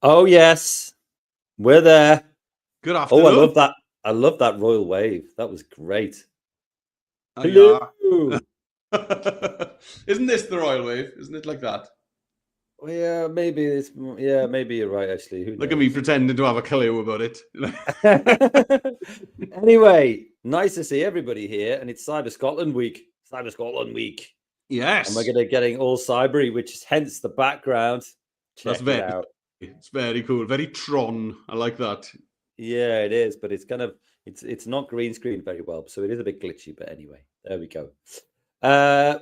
Oh, yes. We're there. Good Oh, afternoon. I love that. I love that royal wave. That was great. Oh, Hello. yeah. Isn't this the royal wave? Isn't it like that? Well, yeah, maybe you're right, actually. Who Look at me knows? pretending to have a clue about it. Anyway, nice to see everybody here. And it's Cyber Scotland week. Cyber Scotland week. Yes. And we're going to getting all cybery, which is hence the background. Check it out. It's very cool. Very Tron. I like that. Yeah, it is, but it's kind of it's not green screen very well, so it is a bit glitchy. But anyway, there we go.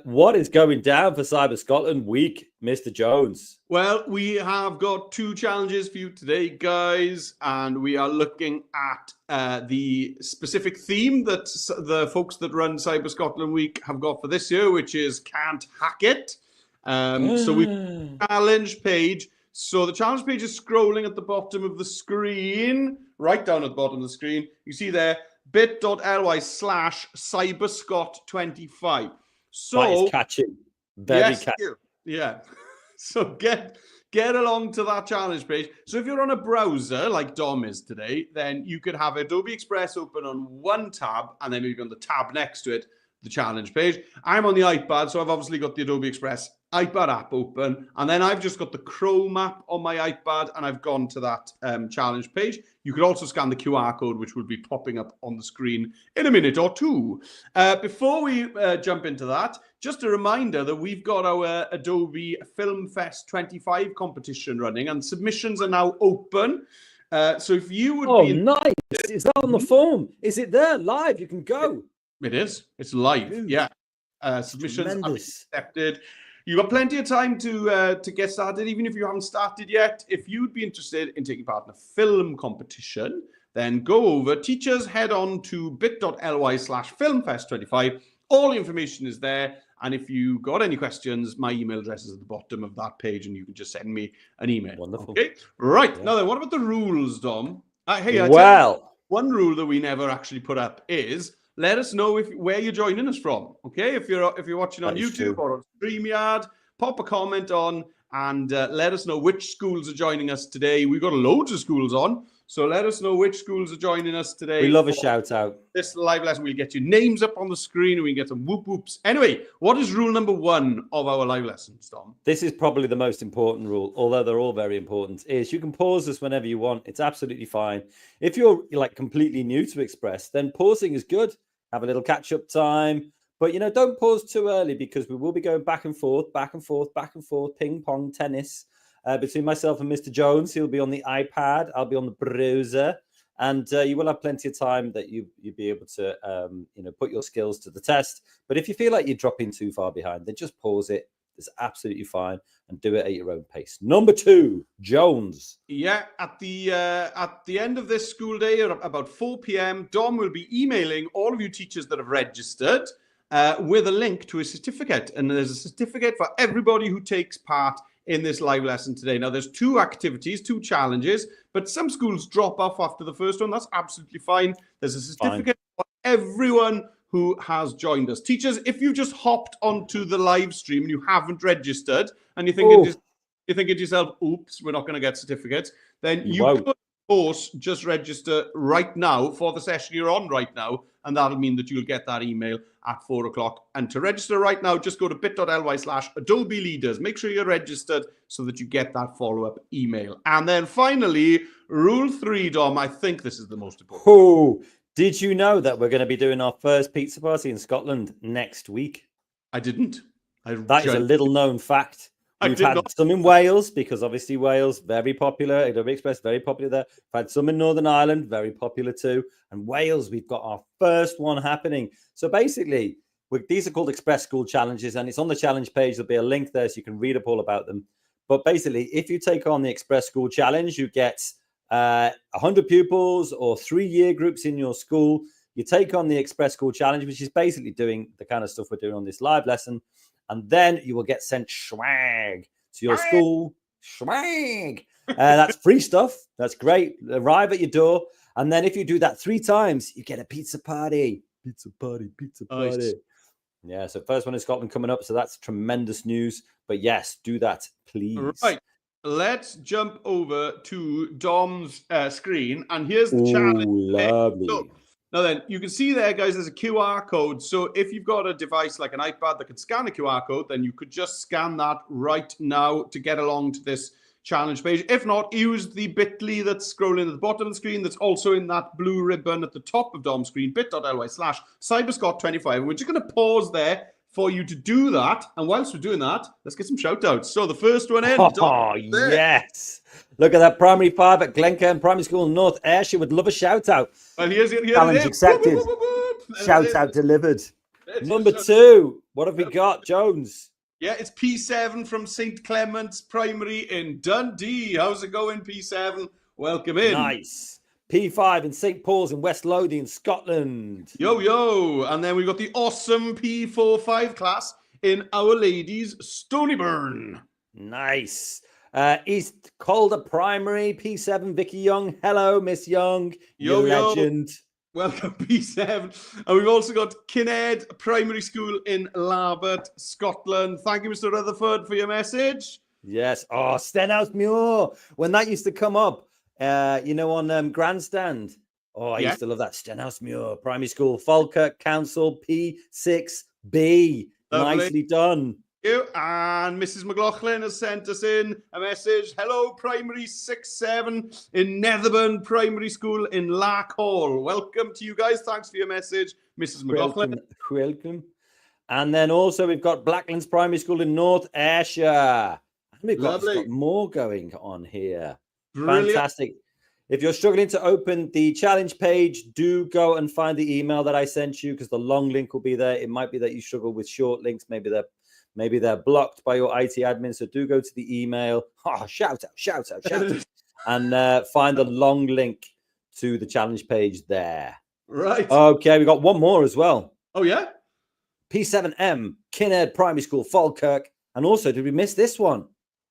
What is going down for Cyber Scotland week, Mr. Jones? Well, we have got 2 challenges for you today, guys, and we are looking at the specific theme that the folks that run Cyber Scotland Week have got for this year, which is Can't Hack It. So we challenge page. So the challenge page is scrolling at the bottom of the screen, right down at the bottom of the screen. You see there, bit.ly/cyberscot25. So that is catching. Very catchy. Yeah. So get along to that challenge page. So if you're on a browser like Dom is today, then you could have Adobe Express open on one tab, and then maybe on the tab next to it, the challenge page. I'm on the iPad, so I've obviously got the Adobe Express iPad app open, and then I've just got the Chrome app on my iPad, and I've gone to that challenge page. You could also scan the QR code, which will be popping up on the screen in a minute or two. Before we jump into that, just a reminder that we've got our Adobe Film Fest 25 competition running, and submissions are now open. So if you would be... nice. Is that on the form? Is it there live? You can go. It is. It's live. Dude. Yeah. Submissions are accepted. You've got plenty of time to get started, even if you haven't started yet. If you'd be interested in taking part in a film competition, then go over. Teachers, head on to bit.ly/filmfest25. All the information is there. And if you got any questions, my email address is at the bottom of that page, and you can just send me an email. Wonderful. Okay. Right. Yeah. Now then, what about the rules, Dom? One rule that we never actually put up is... let us know where you're joining us from. Okay, if you're watching on YouTube or on StreamYard, pop a comment on and let us know which schools are joining us today. We've got loads of schools on, so let us know which schools are joining us today. We love a shout out. This live lesson, we'll get your names up on the screen and we can get some whoop whoops. Anyway, what is rule number 1 of our live lessons, Tom? This is probably the most important rule, although they're all very important, is you can pause this whenever you want. It's absolutely fine. If you're like completely new to Express, then pausing is good. Have a little catch-up time. But, don't pause too early, because we will be going back and forth, ping pong tennis between myself and Mr. Jones. He'll be on the iPad. I'll be on the browser. And you will have plenty of time that you'll be able to, put your skills to the test. But if you feel like you're dropping too far behind, then just pause it. It's absolutely fine, and do it at your own pace. Number 2, Jones. Yeah, at the end of this school day, at about 4 p.m., Dom will be emailing all of you teachers that have registered with a link to a certificate. And there's a certificate for everybody who takes part in this live lesson today. Now, there's 2 activities, 2 challenges, but some schools drop off after the first one. That's absolutely fine. There's a certificate for everyone who has joined us. Teachers, if you just hopped onto the live stream and you haven't registered, and you're thinking to yourself, oops, we're not going to get certificates, then you could, of course, just register right now for the session you're on right now, and that'll mean that you'll get that email at 4 o'clock. And to register right now, just go to bit.ly/Adobe Leaders. Make sure you're registered so that you get that follow-up email. And then finally, rule 3, Dom, I think this is the most important. Oh, did you know that we're going to be doing our first pizza party in Scotland next week? I didn't. That is a little known fact. We've had some in Wales, because obviously Wales, very popular. Adobe Express, very popular there. We've had some in Northern Ireland, very popular too. And Wales, we've got our first one happening. So basically, these are called Express School Challenges, and it's on the challenge page. There'll be a link there so you can read up all about them. But basically, if you take on the Express School Challenge, you get 100 pupils or 3 year groups in your school. You take on the Express School Challenge, which is basically doing the kind of stuff we're doing on this live lesson. And then you will get sent swag to your school. Swag. That's free stuff. That's great. Arrive at your door. And then if you do that 3 times, you get a pizza party. Pizza party. Nice. Yeah, so first one in Scotland coming up. So that's tremendous news. But yes, do that, please. Right. let's jump over to Dom's screen, and here's the challenge. Lovely. So, now then, you can see there, guys, there's a QR code. So if you've got a device like an iPad that can scan a QR code, then you could just scan that right now to get along to this challenge page. If not, use the bit.ly that's scrolling at the bottom of the screen that's also in that blue ribbon at the top of Dom's screen, bit.ly/CyberScot25. And we're just going to pause there for you to do that. And whilst we're doing that, let's get some shout outs. So the first one in. Oh, yes. Look at that, primary 5 at Glencairn Primary School in North Ayrshire would love a shout out. Well, here's challenge accepted. Shout out delivered. Number 2. What have we got, Jones? Yeah, it's P7 from St. Clement's Primary in Dundee. How's it going, P7? Welcome in. Nice. P5 in St. Paul's in West Lothian, Scotland. Yo, yo. And then we've got the awesome P45 class in Our Lady's Stonyburn. Nice. East Calder Primary, P7, Vicky Young. Hello, Miss Young. Yo, legend. Welcome, P7. And we've also got Kinnaird Primary School in Larbert, Scotland. Thank you, Mr. Rutherford, for your message. Yes. Oh, Stenhousemuir. When that used to come up, on Grandstand. Oh, I used to love that. Stenhousemuir Primary School, Falkirk Council, P6B. Lovely. Nicely done. You. And Mrs. McLaughlin has sent us in a message. Hello, Primary 6-7 in Netherburn Primary School in Lark Hall. Welcome to you guys. Thanks for your message, Mrs. McLaughlin. Welcome. And then also we've got Blacklands Primary School in North Ayrshire. And we've got more going on here. Brilliant. Fantastic. If you're struggling to open the challenge page, do go and find the email that I sent you because the long link will be there. It might be that you struggle with short links. Maybe they're blocked by your IT admin. So do go to the email. Oh, shout out. And find the long link to the challenge page there. Right. Okay, we got one more as well. Oh, yeah? P7M, Kinnaird Primary School, Falkirk. And also, did we miss this one?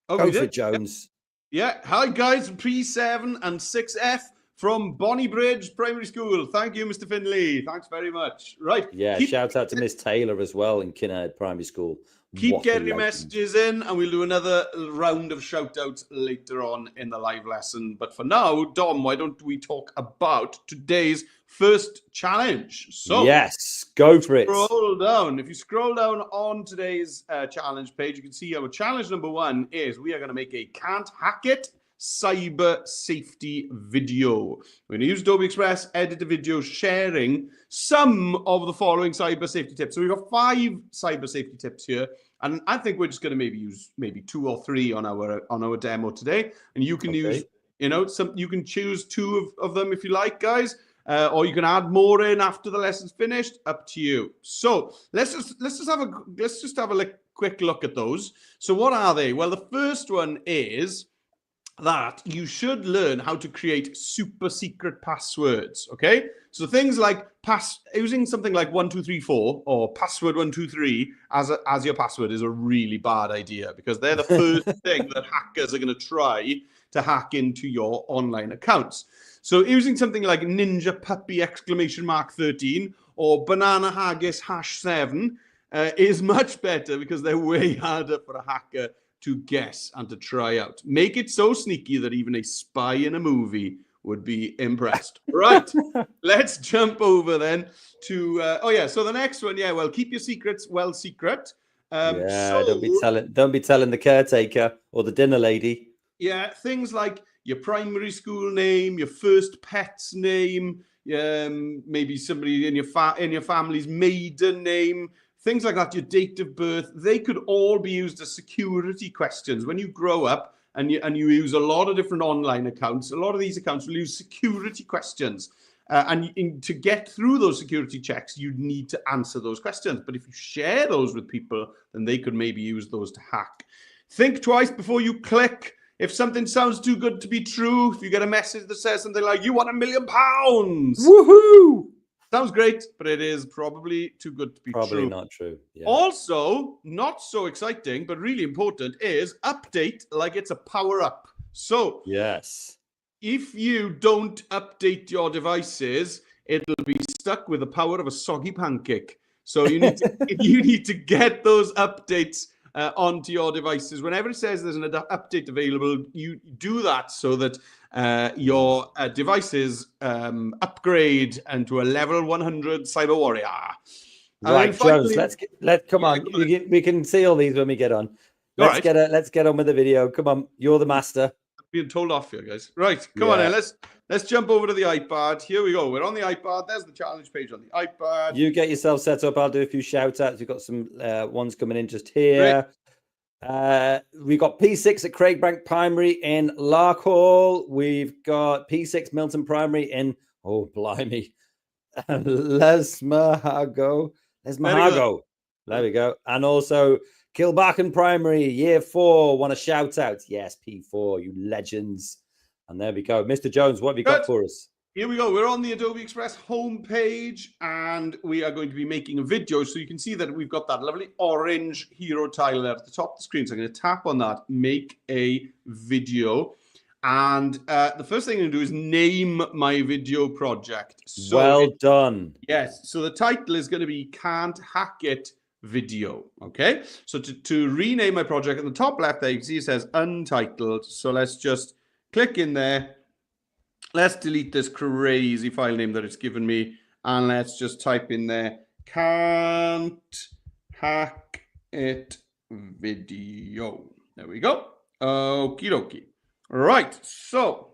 Oh, go for it, Jones. Yeah. Hi, guys. P7 and 6F from Bonnybridge Primary School. Thank you, Mr. Finley. Thanks very much. Right. Yeah, shout out to Miss Taylor as well in Kinnaird Primary School. Keep getting your messages in, and we'll do another round of shout-outs later on in the live lesson. But for now, Dom, why don't we talk about today's first challenge? So yes, go for it. Scroll down. If you scroll down on today's challenge page, you can see our challenge number 1 is we are going to make a Can't Hack It cyber safety video. We're going to use Adobe Express, edit the video, sharing some of the following cyber safety tips. So we've got 5 cyber safety tips here, and I think we're just going to use 2 or 3 on our demo today. And you can use, you can choose 2 of them if you like, guys, or you can add more in after the lesson's finished. Up to you. So let's just have a quick look at those. So what are they? Well, the first one is that you should learn how to create super secret passwords. Okay, so things like using something like 1234 or password 123 as your password is a really bad idea because they're the first thing that hackers are going to try to hack into your online accounts. So using something like Ninja Puppy !13 or Banana Haggis #7 is much better because they're way harder for a hacker to guess and to try out. Make it so sneaky that even a spy in a movie would be impressed. Right, let's jump over then to, so the next one, keep your secrets well secret. Don't be telling the caretaker or the dinner lady. Yeah, things like your primary school name, your first pet's name, maybe somebody in your family's maiden name, things like that, your date of birth, they could all be used as security questions. When you grow up and you use a lot of different online accounts, a lot of these accounts will use security questions. And to get through those security checks, you need to answer those questions. But if you share those with people, then they could maybe use those to hack. Think twice before you click. If something sounds too good to be true, if you get a message that says something like, you won £1 million. Woohoo! Sounds great, but it is probably too good to be true. Probably not true. Yeah. Also, not so exciting, but really important is update like it's a power-up. So, yes, if you don't update your devices, it'll be stuck with the power of a soggy pancake. So you need to get those updates onto your devices. Whenever it says there's an update available, you do that so that your devices upgrade into a level 100 cyber warrior. Right, Jones, come on. We can see all these when we get on. Let's get on with the video. Come on, you're the master. I'm being told off here, guys. Right, come on then. Let's jump over to the iPad. Here we go. We're on the iPad. There's the challenge page on the iPad. You get yourself set up. I'll do a few shout outs. We've got some ones coming in just here. We've got P6 at Craigbank Primary in Larkhall. We've got P6 Milton Primary in, oh, blimey, Lesmahago. There we go. And also Kilbarchan Primary, Year 4. Want a shout out? Yes, P4, you legends. And there we go. Mr. Jones, what have you got for us? Here we go. We're on the Adobe Express homepage, and we are going to be making a video. So you can see that we've got that lovely orange hero tile there at the top of the screen. So I'm going to tap on that, make a video. And the first thing I'm going to do is name my video project. So well done. Yes. So the title is going to be Can't Hack It Video. Okay. So to rename my project, in the top left there, you can see it says Untitled. So let's just click in there. Let's delete this crazy file name that it's given me. And let's just type in there, Can't Hack It Video. There we go. Okie dokie. Right. So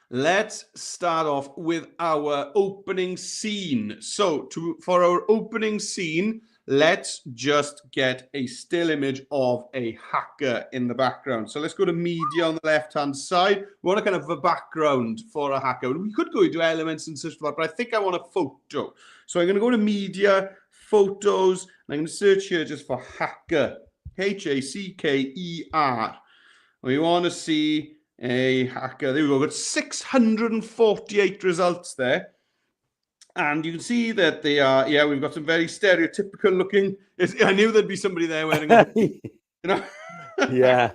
let's start off with our opening scene. So for our opening scene, let's just get a still image of a hacker in the background. So let's go to media on the left-hand side. We want a kind of a background for a hacker. We could go into elements and such like that, but I think I want a photo. So I'm going to go to media, photos, and I'm going to search here just for hacker, Hacker. We want to see a hacker. There we go. We've got 648 results there. And you can see that they are, we've got some very stereotypical looking. I knew there'd be somebody there wearing a hoodie, you know? Yeah.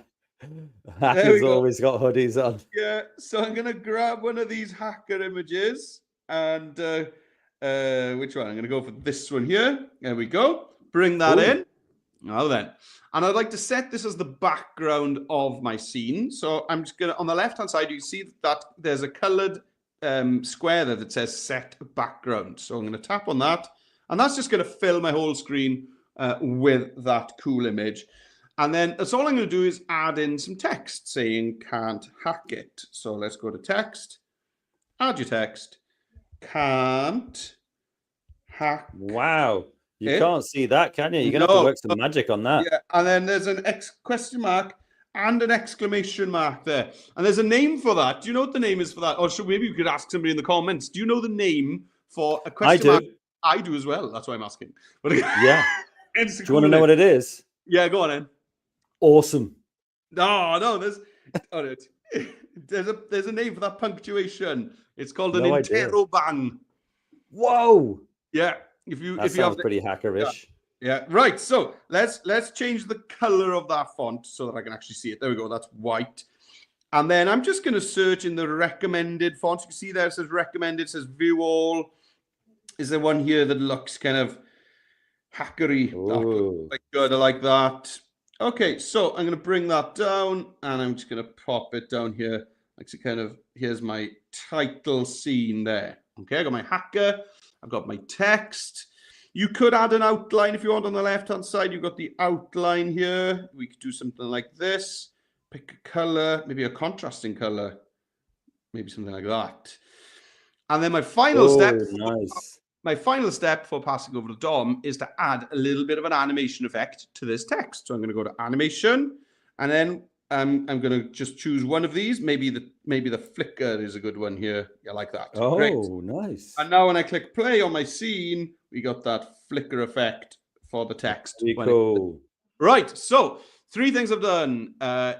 Hackers always got hoodies on. Yeah. So I'm going to grab one of these hacker images. And which one? I'm going to go for this one here. There we go. Bring that in. Now then. And I'd like to set this as the background of my scene. So I'm just going to, on the left-hand side, you see that there's a colored square there that says set background. So I'm going to tap on that, and that's just going to fill my whole screen with that cool image. And then that's all I'm going to do is add in some text saying can't hack it. So let's go to text, add your text, can't hack. Wow. You can't see that, can you? You're going to have to work some magic on that. Yeah, and then there's an question mark and an exclamation mark there. And there's a name for that. Do you know what the name is for that? Or maybe you could ask somebody in the comments. Do you know the name for a question mark? I do as well. That's why I'm asking. But yeah. Do you want to know what it is? Yeah, go on then. Awesome. No, there's a name for that punctuation. It's called an interrobang. Whoa. Yeah. That sounds pretty hackerish. Yeah, right. So let's change the color of that font so that I can actually see it. There we go. That's white. And then I'm just going to search in the recommended fonts. You can see there it says recommended, it says view all. Is there one here that looks kind of hackery? That looks quite good. I like that. Okay, so I'm going to bring that down and I'm just going to pop it down here. Like so kind of, here's my title scene there. Okay, I got my hacker. I've got my text. You could add an outline if you want on the left-hand side. You've got the outline here. We could do something like this. Pick a color, maybe a contrasting color, maybe something like that. And then my final step for passing over to Dom is to add a little bit of an animation effect to this text. So I'm going to go to animation, and then I'm going to just choose one of these. Maybe the flicker is a good one here. I like that. Oh, great. Nice. And now when I click play on my scene, we got that flicker effect for the text. Pretty cool. Right. So 3 things I've done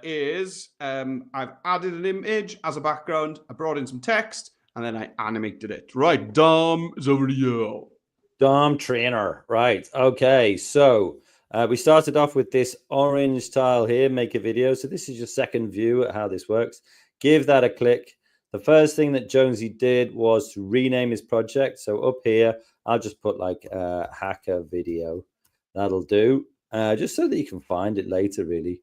is I've added an image as a background. I brought in some text, and then I animated it. Right. Dom, it's over to you. Dom Trainer. Right. Okay. So we started off with this orange tile here, make a video. So this is your second view at how this works. Give that a click. The first thing that Jonesy did was to rename his project. So up here, I'll just put like hacker video. That'll do. just so that you can find it later, really.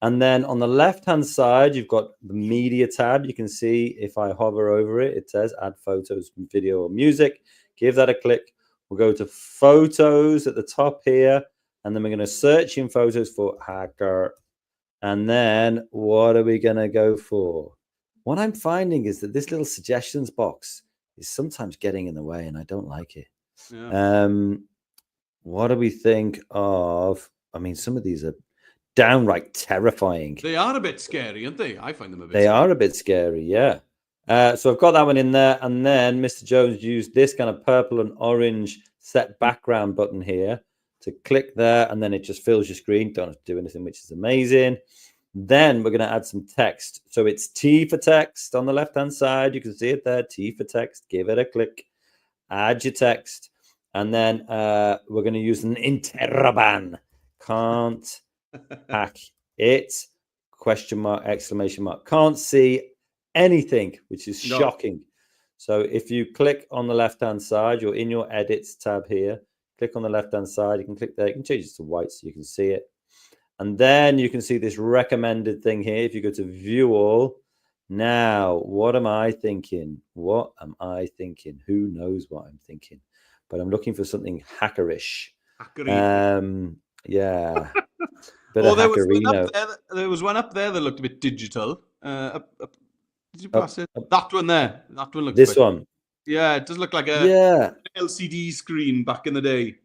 And then on the left-hand side, you've got the media tab. You can see if I hover over it, it says add photos, video, or music. Give that a click. We'll go to photos at the top here, and then we're going to search in photos for hacker. And then what are we going to go for? What I'm finding is that this little suggestions box is sometimes getting in the way, and I don't like it. Yeah. What do we think of? I mean, some of these are downright terrifying. They are a bit scary, aren't they? I find them a bit scary. They are a bit scary, yeah. So I've got that one in there. And then Mr. Jones used this kind of purple and orange set background button here to click there. And then it just fills your screen. Don't have to do anything, which is amazing. Then we're going to add some text. So it's T for text on the left-hand side. You can see it there, T for text. Give it a click. Add your text. And then we're going to use an interroban. Can't hack it, question mark, exclamation mark. Can't see anything, which is shocking. So if you click on the left-hand side, you're in your edits tab here. Click on the left-hand side. You can click there. You can change it to white so you can see it. And then you can see this recommended thing here. If you go to view all, now, what am I thinking? What am I thinking? Who knows what I'm thinking? But I'm looking for something hackerish. Yeah. There was one up there that looked a bit digital. Did you pass it? That one there. That one looks. This one. Yeah, it does look like a LCD screen back in the day.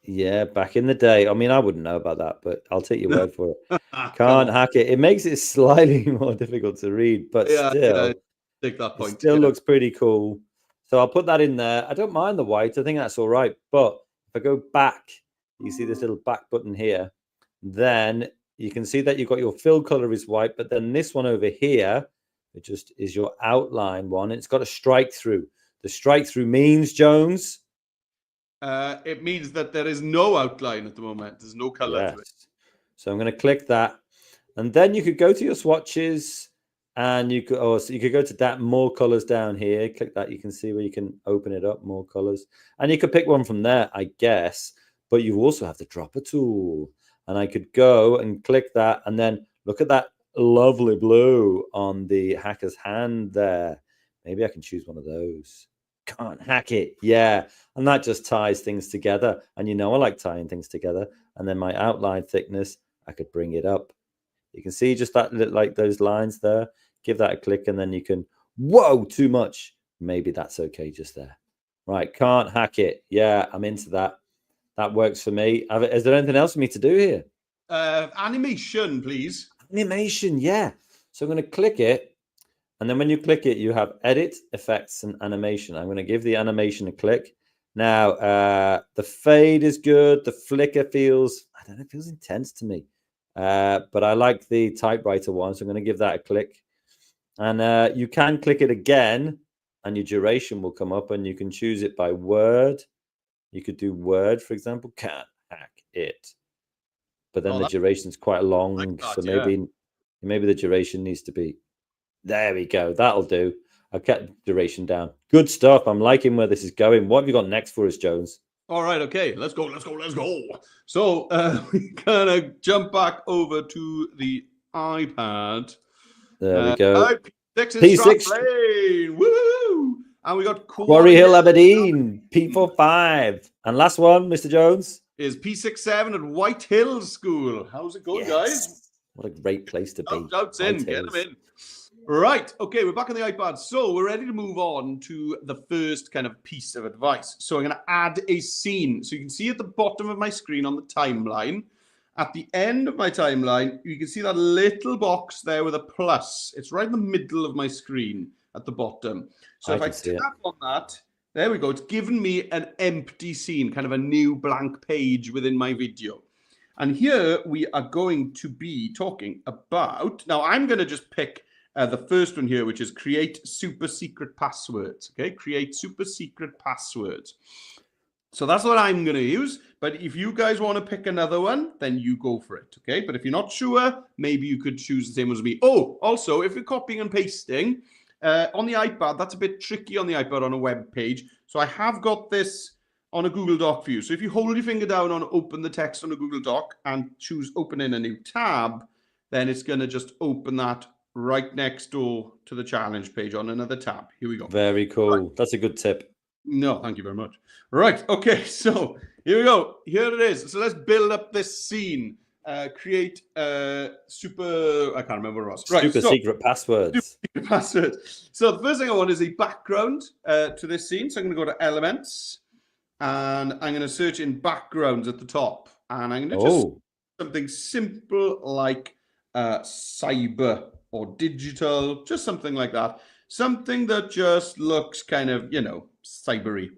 Yeah, back in the day. I mean, I wouldn't know about that, but I'll take your word for it. Can't hack it. It makes it slightly more difficult to read, but still, take that point. It still looks pretty cool. So I'll put that in there. I don't mind the white. I think that's all right. But if I go back, you see this little back button here. Then you can see that you've got your fill color is white, but then this one over here, it just is your outline one. It's got a strike through. The strike through means, Jones? It means that there is no outline at the moment. There's no color to it. So I'm going to click that. And then you could go to your swatches and you could go to that more colors down here. Click that. You can see where you can open it up, more colors. And you could pick one from there, I guess. But you also have the dropper tool. And I could go and click that. And then look at that lovely blue on the hacker's hand there. Maybe I can choose one of those. Can't hack it. Yeah. And that just ties things together. And I like tying things together. And then my outline thickness, I could bring it up. You can see just that, like those lines there. Give that a click and then you can, whoa, too much. Maybe that's okay just there. Right. Can't hack it. Yeah, I'm into that. That works for me. Is there anything else for me to do here? Animation, please. Animation, yeah. So I'm going to click it. And then when you click it, you have edit, effects, and animation. I'm going to give the animation a click. Now, the fade is good. The flicker feels, I don't know, it feels intense to me. But I like the typewriter one. So I'm going to give that a click. And you can click it again and your duration will come up and you can choose it by word. You could do word, for example, can't hack it. But then the duration's quite long. Like that, so maybe the duration needs to be, there we go. That'll do. I've kept duration down. Good stuff. I'm liking where this is going. What have you got next for us, Jones? All right. Okay. Let's go. So we're going to jump back over to the iPad. There we go. P6. Woo! And we got Quarry Hill, Aberdeen, P45. And last one, Mr. Jones, is P67 at White Hills School. How's it going, guys? What a great place to be. Shouts in. Get them in. Right. Okay, we're back on the iPad. So we're ready to move on to the first kind of piece of advice. So I'm going to add a scene. So you can see at the bottom of my screen on the timeline, at the end of my timeline, you can see that little box there with a plus. It's right in the middle of my screen at the bottom. So if I tap on that, there we go. It's given me an empty scene, kind of a new blank page within my video. And here we are going to be talking about, now I'm going to just pick the first one here, which is create super secret passwords. Okay, create super secret passwords. So that's what I'm going to use. But if you guys want to pick another one, then you go for it. Okay, but if you're not sure, maybe you could choose the same as me. Oh, also, if you're copying and pasting on the iPad, that's a bit tricky on the iPad on a web page. So I have got this on a Google Doc view. So if you hold your finger down on open the text on a Google Doc and choose open in a new tab, then it's going to just open that right next door to the challenge page on another tab. Here we go. Very cool. Right. That's a good tip. No, thank you very much. Right. Okay. So here we go. Here it is. So let's build up this scene. Create super, I can't remember what it was. Right, super secret passwords. Super password. So the first thing I want is a background to this scene. So I'm going to go to Elements, and I'm going to search in backgrounds at the top. And I'm going to just something simple like cyber or digital, just something like that. Something that just looks kind of, cybery.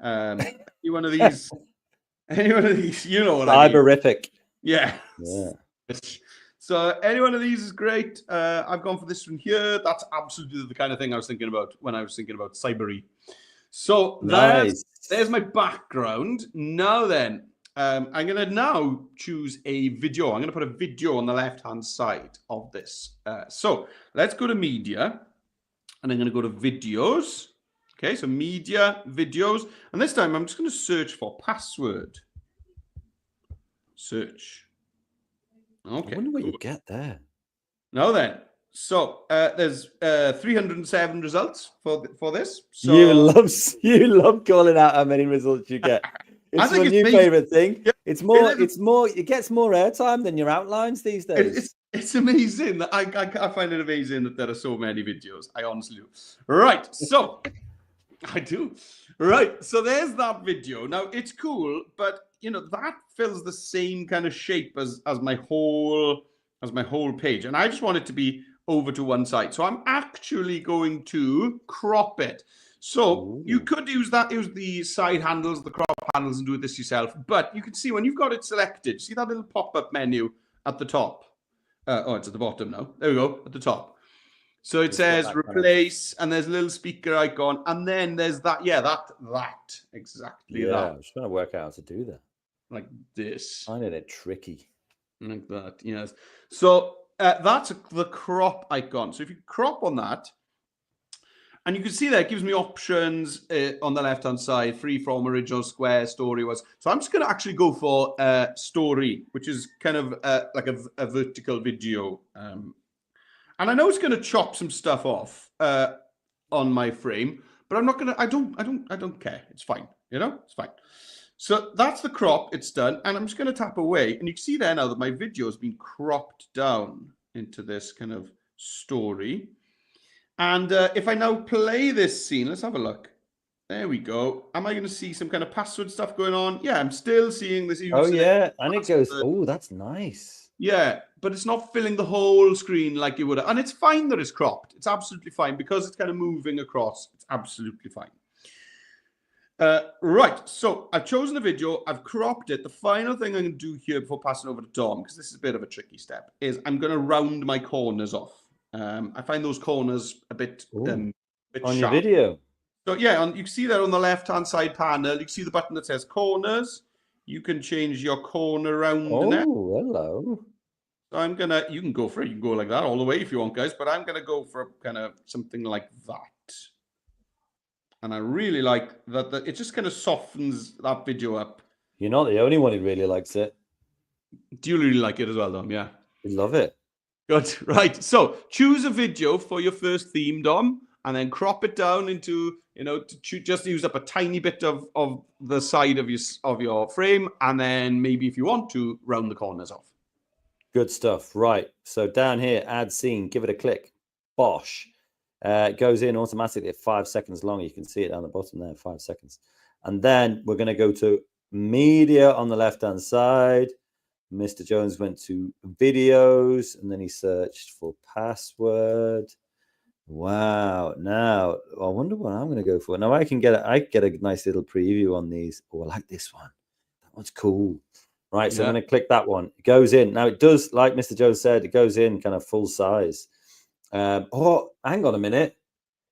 Any one of these, you know what I mean. Cyberific. Yeah. Yeah. So any one of these is great. I've gone for this one here. That's absolutely the kind of thing I was thinking about when I was thinking about cybery. So nice. There's my background. Now then, I'm going to now choose a video. I'm going to put a video on the left-hand side of this. So let's go to media, and I'm going to go to videos. Okay, so media, videos. And this time I'm just going to search for password. Search. Okay. I wonder what you get there. Now then, so there's 307 results for this. So you love calling out how many results you get. It's my new favorite thing. Yeah. It gets more airtime than your outlines these days. It's amazing. I find it amazing that there are so many videos. I honestly do. Right, so I do. Right, so there's that video. Now it's cool, but that fills the same kind of shape as my whole page, and I just want it to be over to one side. So I'm actually going to crop it. So you could use the side handles, the crop handles, and do this yourself. But you can see when you've got it selected, see that little pop-up menu at the top? It's at the bottom now. There we go, at the top. So it says replace, and there's a little speaker icon, and then there's that. Yeah, that exactly. Yeah, I'm just trying to work out how to do that. Like this. I find it tricky. Like that, yes. So that's the crop icon. So if you crop on that, and you can see there, it gives me options on the left-hand side, free from, original, square, story was. So I'm just going to actually go for story, which is kind of like a vertical video. And I know it's going to chop some stuff off on my frame, but I'm not going to. I don't care. It's fine. It's fine. So that's the crop. It's done, and I'm just going to tap away, and you can see there now that my video has been cropped down into this kind of story. And if I now play this scene, let's have a look. There we go. Am I going to see some kind of password stuff going on? Yeah, I'm still seeing this. Oh yeah, and it goes. Oh, that's nice. Yeah, but it's not filling the whole screen like you would. And it's fine that it's cropped. It's absolutely fine because it's kind of moving across. It's absolutely fine. Right, so I've chosen a video. I've cropped it. The final thing I'm going to do here before passing over to Dom, because this is a bit of a tricky step, is I'm going to round my corners off. I find those corners a bit on sharp. your video. So yeah, you can see that on the left-hand side panel. You can see the button that says corners. You can change your corner roundness. Oh, hello. So you can go for it. You can go like that all the way if you want, guys. But I'm going to go for kind of something like that. And I really like that. It just kind of softens that video up. You're not the only one who really likes it. Do you really like it as well, Dom? Yeah. I love it. Good. Right. So choose a video for your first theme, Dom, and then crop it down into, just use up a tiny bit of the side of your frame. And then maybe if you want to, round the corners off. Good stuff. Right. So down here, add scene, give it a click. Bosh. It goes in automatically at 5 seconds long. You can see it down the bottom there, 5 seconds. And then we're going to go to media on the left-hand side. Mr. Jones went to videos, and then he searched for password. Wow. Now, I wonder what I'm going to go for. Now, I get a nice little preview on these. Oh, I like this one. That one's cool. Right, so I'm going to click that one. It goes in. Now, it does, like Mr. Jones said, it goes in kind of full size. Oh, hang on a minute.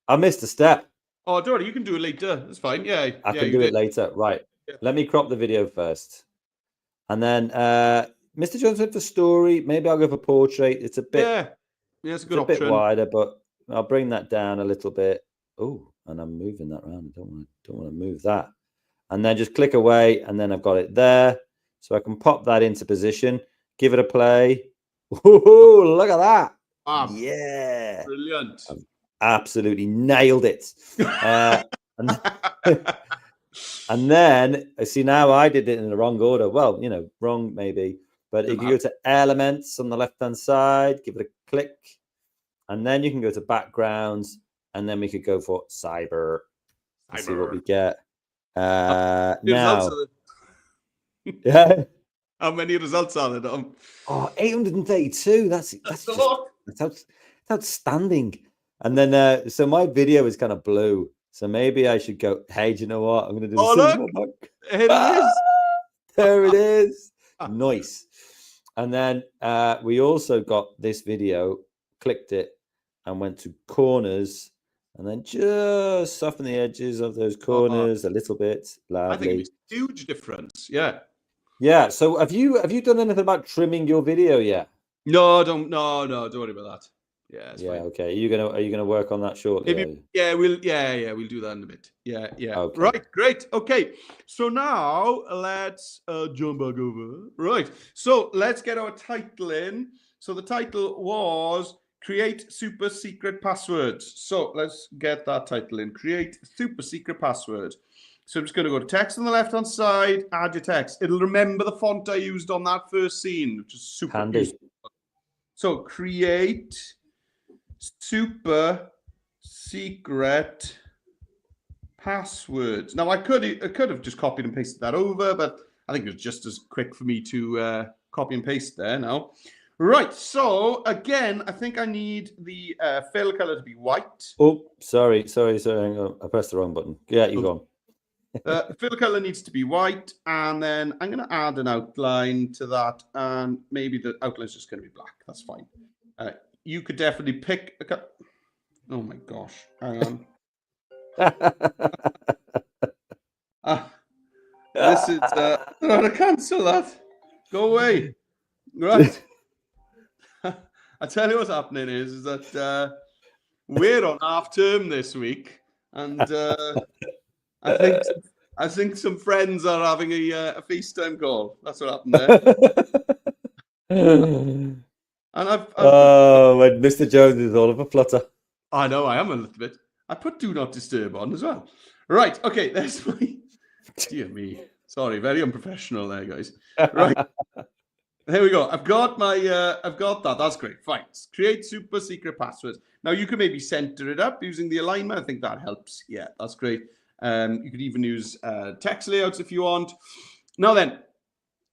I missed a step. Oh, don't worry. You can do it later. That's fine. Yeah. I can do it later. Right. Yeah. Let me crop the video first. And then Mr. Jones went for story. Maybe I'll go for portrait. It's a bit... Yeah, it's a good option. A bit wider, but I'll bring that down a little bit. Oh, and I'm moving that around. I don't want to move that. and then just click away, and then I've got it there. So I can pop that into position, give it a play. Ooh, look at that. Yeah. Brilliant. I've absolutely nailed it. And then, see, now I did it in the wrong order. Well, you know, wrong maybe. But if you go to elements on the left-hand side, give it a click. And then you can go to backgrounds. And then we could go for cyber. And see what we get. Now. Yeah. How many results are there, Dom? Oh, 832. That's a lot. That's outstanding. And then, so my video is kind of blue. So maybe I should go, hey, do you know what? I'm going to do the look. Here it is. There it is. Nice. And then we also got this video, clicked it, and went to corners, and then just soften the edges of those corners a little bit. Lovely. I think it's a huge difference. Yeah. Yeah. So have you done anything about trimming your video yet? No, don't worry about that. Yeah, it's fine. Okay. Are you gonna work on that shortly? We'll do that in a bit. Yeah. Okay. Right, great. Okay. So now let's jump back over. Right. So let's get our title in. So the title was Create Super Secret Passwords. So let's get that title in. Create Super Secret Password. So I'm just going to go to text on the left-hand side, add your text. It'll remember the font I used on that first scene, which is super handy. useful. So create super secret passwords. Now I could have just copied and pasted that over, but I think it was just as quick for me to copy and paste there now. Right, so again, I think I need the fill color to be white. Oh, sorry. Hang on. I pressed the wrong button. Yeah, you go on. Fill color needs to be white, and then I'm going to add an outline to that, and maybe the outline is just going to be black. That's fine. You could definitely pick a oh my gosh, hang on. This is I'm going to cancel that. Go away. Right. I tell you what's happening is that we're on half term this week, and I think some friends are having a FaceTime call. That's what happened there. And when Mr. Jones is all of a flutter. I know, I am a little bit. I put Do Not Disturb on as well. Right, okay, there's my... Dear me. Sorry, very unprofessional there, guys. Right. There we go. I've got that. That's great. Fine. Create super secret passwords. Now, you can maybe center it up using the alignment. I think that helps. Yeah, that's great. You could even use text layouts if you want. Now then,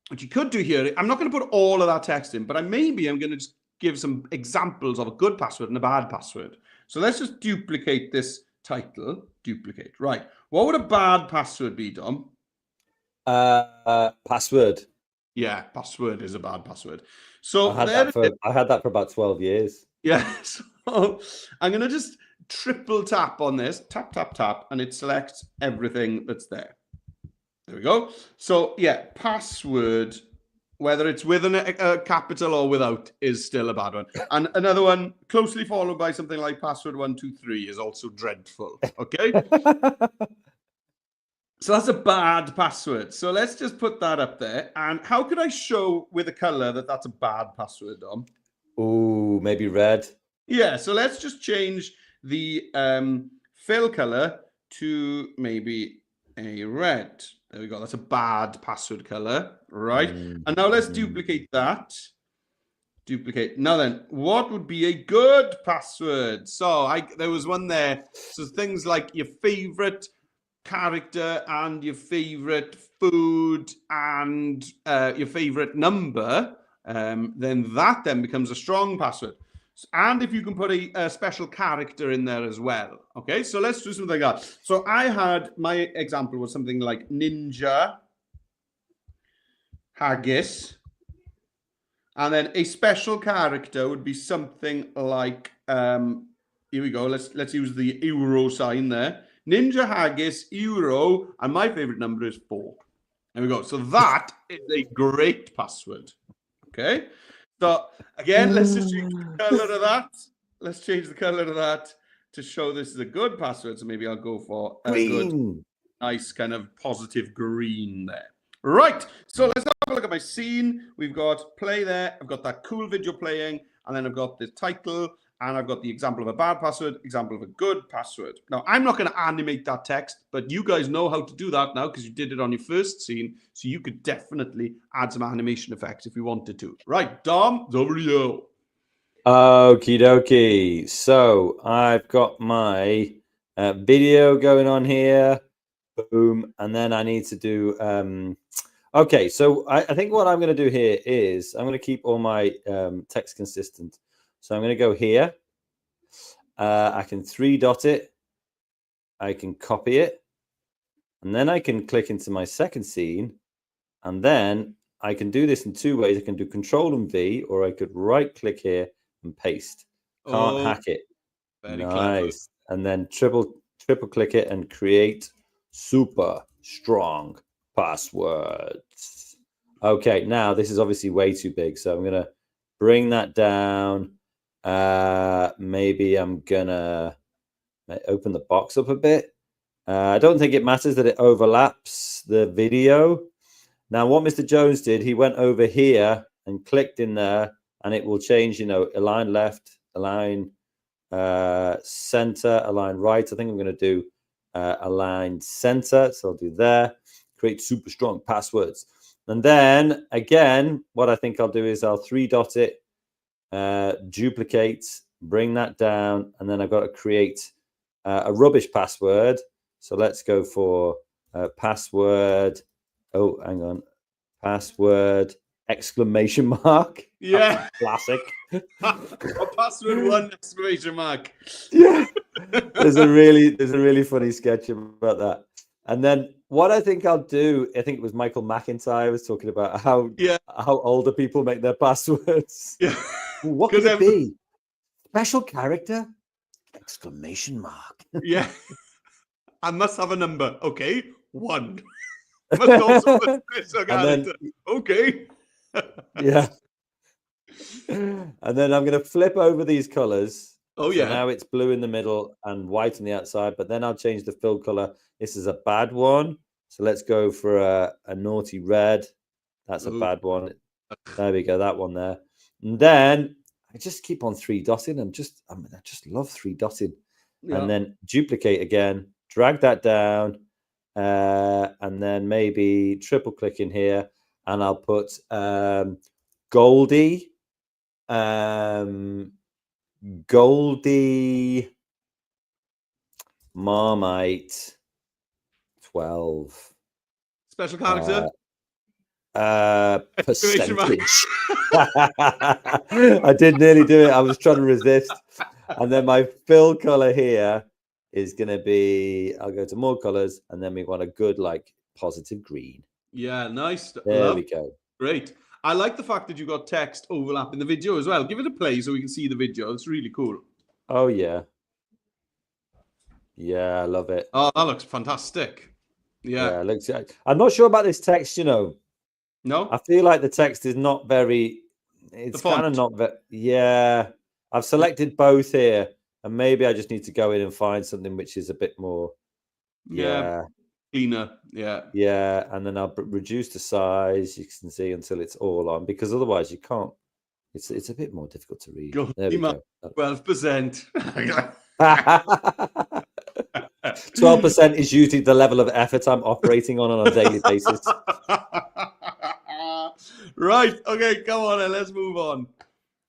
what you could do here, I'm not going to put all of that text in, but I'm going to just give some examples of a good password and a bad password. So let's just duplicate this title. Duplicate. Right. What would a bad password be, Dom? Password. Yeah, password is a bad password. So I had that for about 12 years. Yeah. So I'm going to just triple tap on this. Tap, tap, tap. And it selects everything that's there. There we go. So yeah, password, whether it's with a capital or without, is still a bad one. And another one closely followed by something like password 123 is also dreadful. Okay. So that's a bad password. So let's just put that up there. And how could I show with a color that that's a bad password, Dom? Oh, maybe red. Yeah. So let's just change the fill color to maybe a red. There we go. That's a bad password color, right? And now let's duplicate that. Duplicate. Now then, what would be a good password? So there was one there. So things like your favorite character and your favorite food and your favorite number, then that becomes a strong password. And if you can put a special character in there as well. Okay, so let's do something like that. So my example was something like Ninja Haggis. And then a special character would be something like, here we go. Let's use the euro sign there. Ninja Haggis, euro, and my favorite number is 4. There we go. So that is a great password. Okay. So again, let's just change the color of that. Let's change the color of that to show this is a good password. So maybe I'll go for green. nice kind of positive green there. Right, so let's have a look at my scene. We've got play there. I've got that cool video playing, and then I've got the title, and I've got the example of a bad password, example of a good password. Now, I'm not going to animate that text, but you guys know how to do that now because you did it on your first scene, so you could definitely add some animation effects if you wanted to. Right, Dom, it's over to you. Okie dokie. So I've got my video going on here. Boom. And then I need to do... okay, so I think what I'm going to do here is I'm going to keep all my text consistent. So I'm going to go here. I can 3-dot it. I can copy it. And then I can click into my second scene. And then I can do this in two ways. I can do Control and V, or I could right-click here and paste. Can't hack it. Very nice. Clever. And then triple click it and create super strong passwords. Okay, now this is obviously way too big, so I'm gonna bring that down. Maybe I'm gonna open the box up a bit. I don't think it matters that it overlaps the video. Now, what Mr. Jones did, he went over here and clicked in there, and it will change, you know, align left, align center, align right. I think I'm going to do align center. So I'll do there, create super strong passwords. And then again, what I think I'll do is I'll 3-dot it, duplicate, bring that down, and then I've got to create a rubbish password. So let's go for password. Oh, hang on. Password exclamation mark. Yeah. Classic. Password 1 exclamation mark. Yeah. There's a really funny sketch about that. And then what I think I'll do, I think it was Michael McIntyre was talking about how older people make their passwords. Yeah. What could it be? Special character? Exclamation mark. Yeah. I must have a number. Okay. 1. Must also be a special character. Okay. Yeah. And then I'm going to flip over these colors. Oh, so now it's blue in the middle and white on the outside, but then I'll change the fill color. This is a bad one. So let's go for a naughty red. That's a bad one. There we go. That one there. And then I just keep on 3-dotting. I just love 3-dotting. Yeah. And then duplicate again, drag that down. And then maybe triple click in here, and I'll put Goldie Marmite 12. Special character? Percentage. I did nearly do it. I was trying to resist. And then my fill color here is going to be, I'll go to more colors, and then we want a good, like, positive green. Yeah, nice. There we go. Great. I like the fact that you got text overlap in the video as well. Give it a play so we can see the video. It's really cool. Oh, yeah. Yeah, I love it. Oh, that looks fantastic. Yeah. Looks. I'm not sure about this text, you know. No? I feel like the text is not very, it's kind of not very, yeah. I've selected both here, and maybe I just need to go in and find something which is a bit more, cleaner. Yeah, and then I'll reduce the size, you can see, until it's all on, because otherwise you can't, it's a bit more difficult to read. There we go. 12%. 12% is usually the level of effort I'm operating on a daily basis. Right. Okay, come on, and let's move on.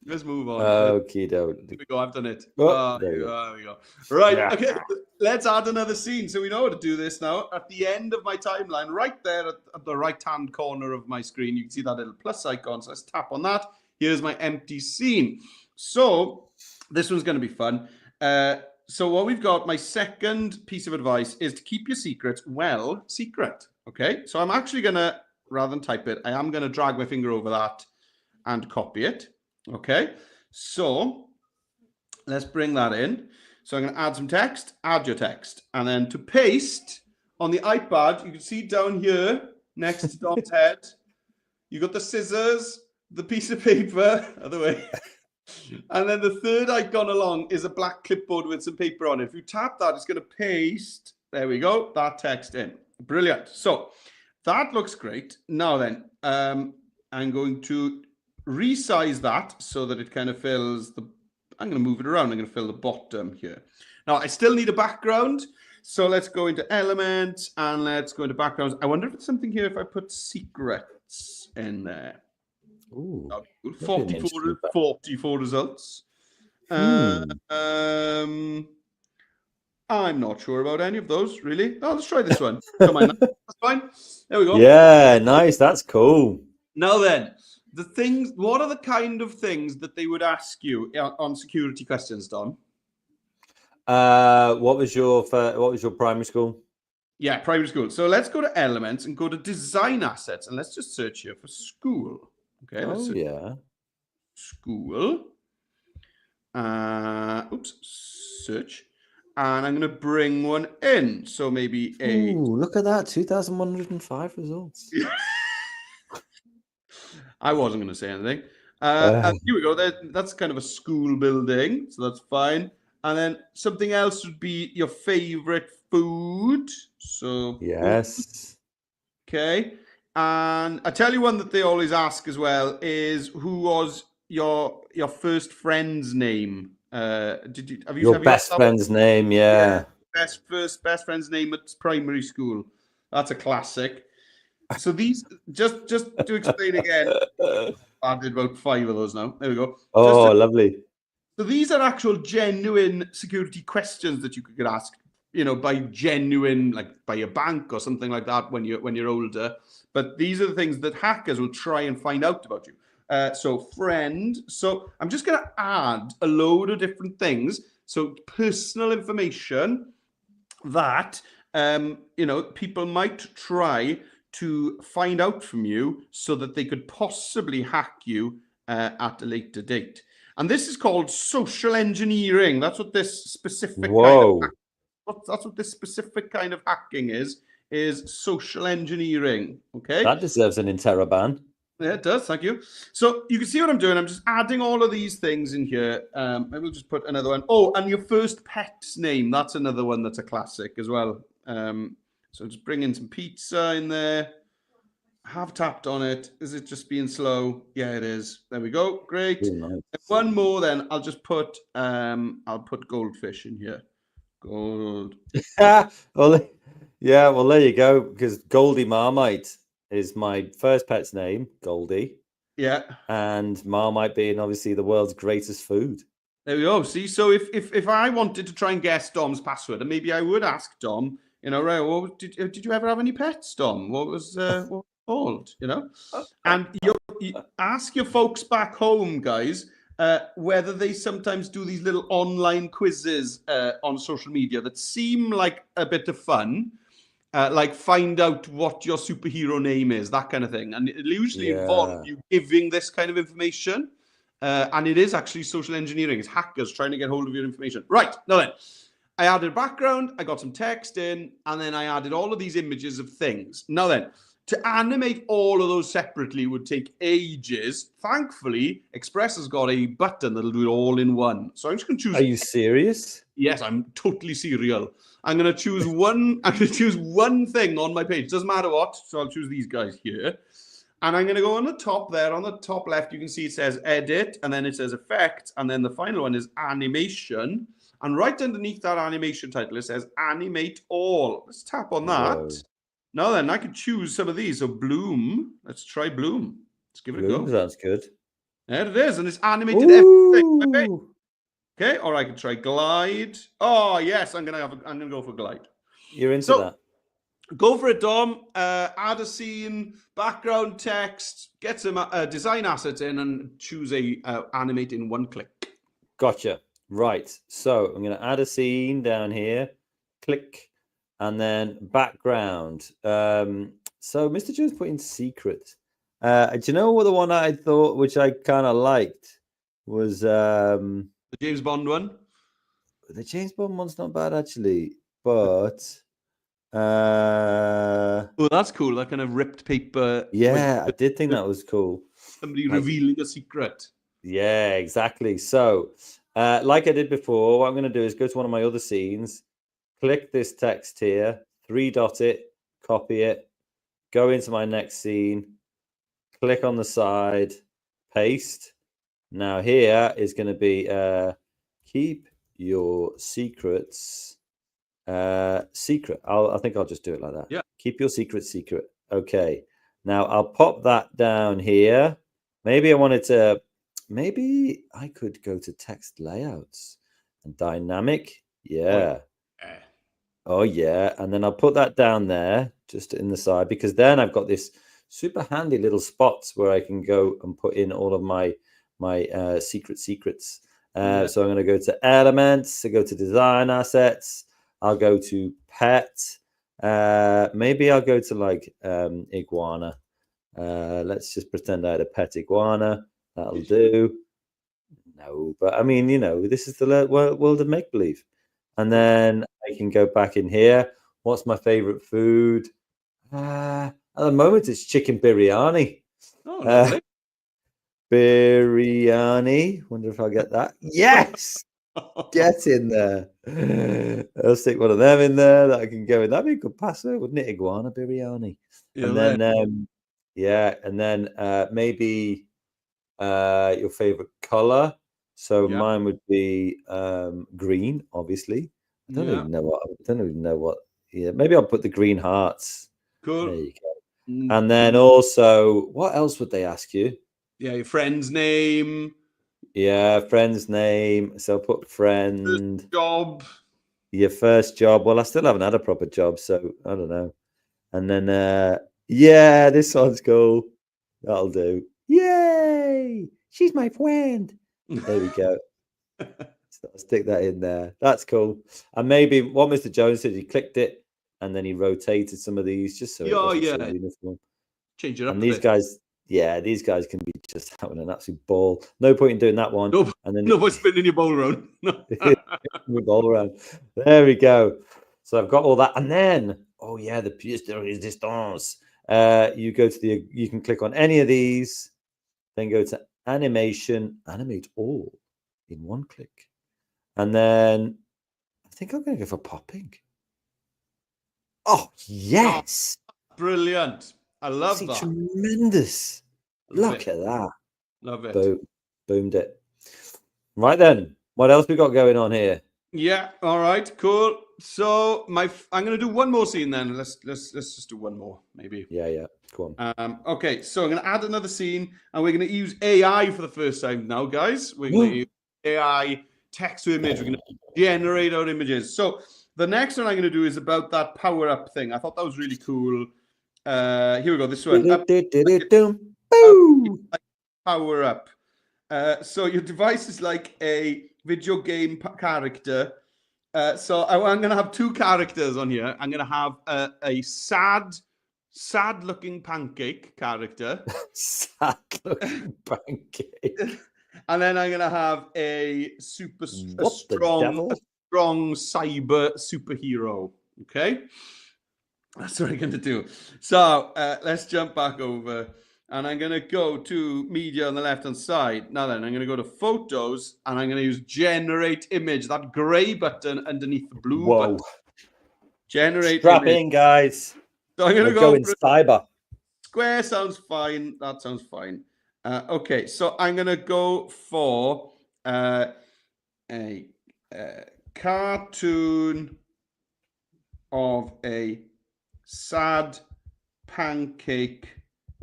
Okie doke. Here we go. I've done it. There we go. Right. Yeah. Okay. Let's add another scene. So we know how to do this now. At the end of my timeline, right there at the right-hand corner of my screen, you can see that little plus icon. So let's tap on that. Here's my empty scene. So this one's going to be fun. So what we've got, my second piece of advice is to keep your secrets well secret. Okay. So I'm actually going to, rather than type it, I am going to drag my finger over that and copy it. Okay, so let's bring that in. So I'm going to add some text, add your text. And then to paste on the iPad, you can see down here next to Dom's head, you got the scissors, the piece of paper, other way. And then the third icon along is a black clipboard with some paper on it. If you tap that, it's going to paste There we go. That text in. Brilliant. So that looks great. Now then, I'm going to resize that so that it kind of fills the... I'm going to move it around. I'm going to fill the bottom here. Now, I still need a background. So let's go into elements and let's go into backgrounds. I wonder if it's something here if I put secrets in there. Ooh, 44 results. I'm not sure about any of those, really. Oh, let's try this one. Don't mind that. That's fine. There we go. Yeah, nice. That's cool. Now then, what are the kind of things that they would ask you on security questions, Don? What was your primary school? Yeah, primary school. So let's go to elements and go to design assets, and let's just search here for school. Okay. Let's search school. Search. And I'm going to bring one in. So maybe a... Ooh, look at that. 2,105 results. I wasn't going to say anything. And here we go. That's kind of a school building. So that's fine. And then something else would be your favorite food. So yes. Okay. And I tell you one that they always ask as well is who was your first friend's name? Have you best friend's name? Yeah. Best friend's name at primary school. That's a classic. So these just to explain again, I did about 5 of those now. There we go. Oh, lovely. So these are actual genuine security questions that you could get asked, by genuine, like by a bank or something like that when you're older. But these are the things that hackers will try and find out about you. So friend. So I'm just going to add a load of different things. So personal information that, people might try to find out from you so that they could possibly hack you at a later date. And this is called social engineering. That's what this specific that's what this specific kind of hacking is social engineering. Okay. That deserves an interroban. Yeah, it does. Thank you. So you can see what I'm doing. I'm just adding all of these things in here. I will just put another one. Oh, and your first pet's name. That's another one that's a classic as well. So just bring in some pizza in there. Have tapped on it. Is it just being slow? Yeah, it is. There we go. Great. Nice. One more then. I'll just put I'll put goldfish in here. Gold. Well, yeah, well there you go, because Goldie Marmite is my first pet's name, Goldie. Yeah. And Marmite being obviously the world's greatest food. There we go. See, so if I wanted to try and guess Dom's password, and maybe I would ask Dom, right, well, did you ever have any pets, Dom? What was what called, And you ask your folks back home, guys, whether they sometimes do these little online quizzes on social media that seem like a bit of fun. Like find out what your superhero name is, that kind of thing. And it usually involves you giving this kind of information. And it is actually social engineering. It's hackers trying to get hold of your information. Right, now then, I added background, I got some text in, and then I added all of these images of things. Now then, to animate all of those separately would take ages. Thankfully, Express has got a button that'll do it all in one. So I'm just going to choose... Are you serious? Yes, I'm totally serial. I'm going to choose one. I'm going to choose one thing on my page. Doesn't matter what. So I'll choose these guys here. And I'm going to go on the top there. On the top left, you can see it says edit, and then it says effect, and then the final one is animation. And right underneath that animation title, it says animate all. Let's tap on that. Whoa. Now then, I could choose some of these. So Bloom. Let's try Bloom. Let's give it a go. That's good. There it is, and it's animated everything. Okay. Okay, or I could try glide. Oh yes, I'm gonna go for glide. You're into that. Go for it, Dom. Add a scene, background text, get some design assets in, and choose a animate in one click. Gotcha. Right. So I'm gonna add a scene down here. Click, and then background. So Mr. Jones put in secret. Do you know what the one I thought, which I kind of liked, was the James Bond one? The James Bond one's not bad actually, but oh, that's cool. That kind of ripped paper. Yeah, I did think that was cool. Somebody revealing a secret. Yeah, exactly. So, like I did before, what I'm going to do is go to one of my other scenes, click this text here, 3-dot it, copy it, go into my next scene, click on the side, paste. Now here is going to be keep your secrets secret. I think I'll just do it like that. Yeah. Keep your secrets secret. Okay. Now I'll pop that down here. Maybe I could go to text layouts and dynamic. Yeah. Oh yeah. And then I'll put that down there just in the side, because then I've got this super handy little spots where I can go and put in all of my secrets. So I'm going to go to elements, so go to design assets. I'll go to pet. Maybe I'll go to like iguana. Let's just pretend I had a pet iguana. That'll do. No, but I mean, this is the world of make-believe. And then I can go back in here. What's my favorite food? At the moment, it's chicken biryani. Oh, lovely. Biryani. Wonder if I'll get that. Yes! Get in there. I'll stick one of them in there that I can go in. That'd be a good password, wouldn't it? Iguana biryani. And then, and then maybe your favorite color. So mine would be green, obviously. I don't even know what. Yeah, maybe I'll put the green hearts. Cool. There you go. And then also, what else would they ask you? Yeah, your friend's name. Yeah, friend's name. So I'll put friend. First job. Your first job. Well, I still haven't had a proper job, so I don't know. And then, yeah, this one's cool. That'll do. Yay! She's my friend. There we go. So I'll stick that in there. That's cool. And maybe what Mr. Jones did, he clicked it and then he rotated some of these just so it wasn't so uniform. Change it up. And these guys can be just having an absolute ball. No point in doing that one. No, and then no point spinning your bowl around. Ball around. There we go. So I've got all that. And then, the pièce de résistance. You can click on any of these, then go to animation, animate all in one click. And then I think I'm going to go for popping. Oh, yes. Oh, brilliant. I love that. Tremendous. Look at that. Love it. Boom. Boomed it. Right then. What else we got going on here? Yeah. All right. Cool. So I'm going to do one more scene then. Let's just do one more, maybe. Yeah. Go on. Okay. So I'm going to add another scene, and we're going to use AI for the first time now, guys. We're going to use AI text to image. We're going to generate our images. So the next one I'm going to do is about that power up thing. I thought that was really cool. Here we go. This one. Power up. So your device is like a video game character. So I'm going to have two characters on here. I'm going to have a sad-looking pancake character. Sad-looking pancake. And then I'm going to have a strong cyber superhero. Okay? That's what I'm going to do. So let's jump back over. And I'm going to go to media on the left-hand side. Now then, I'm going to go to photos, and I'm going to use generate image, that gray button underneath the blue button. Generate Strap image. in, guys. So I'm going to go in cyber. Square sounds fine. That sounds fine. Okay, so I'm going to go for a cartoon of a sad pancake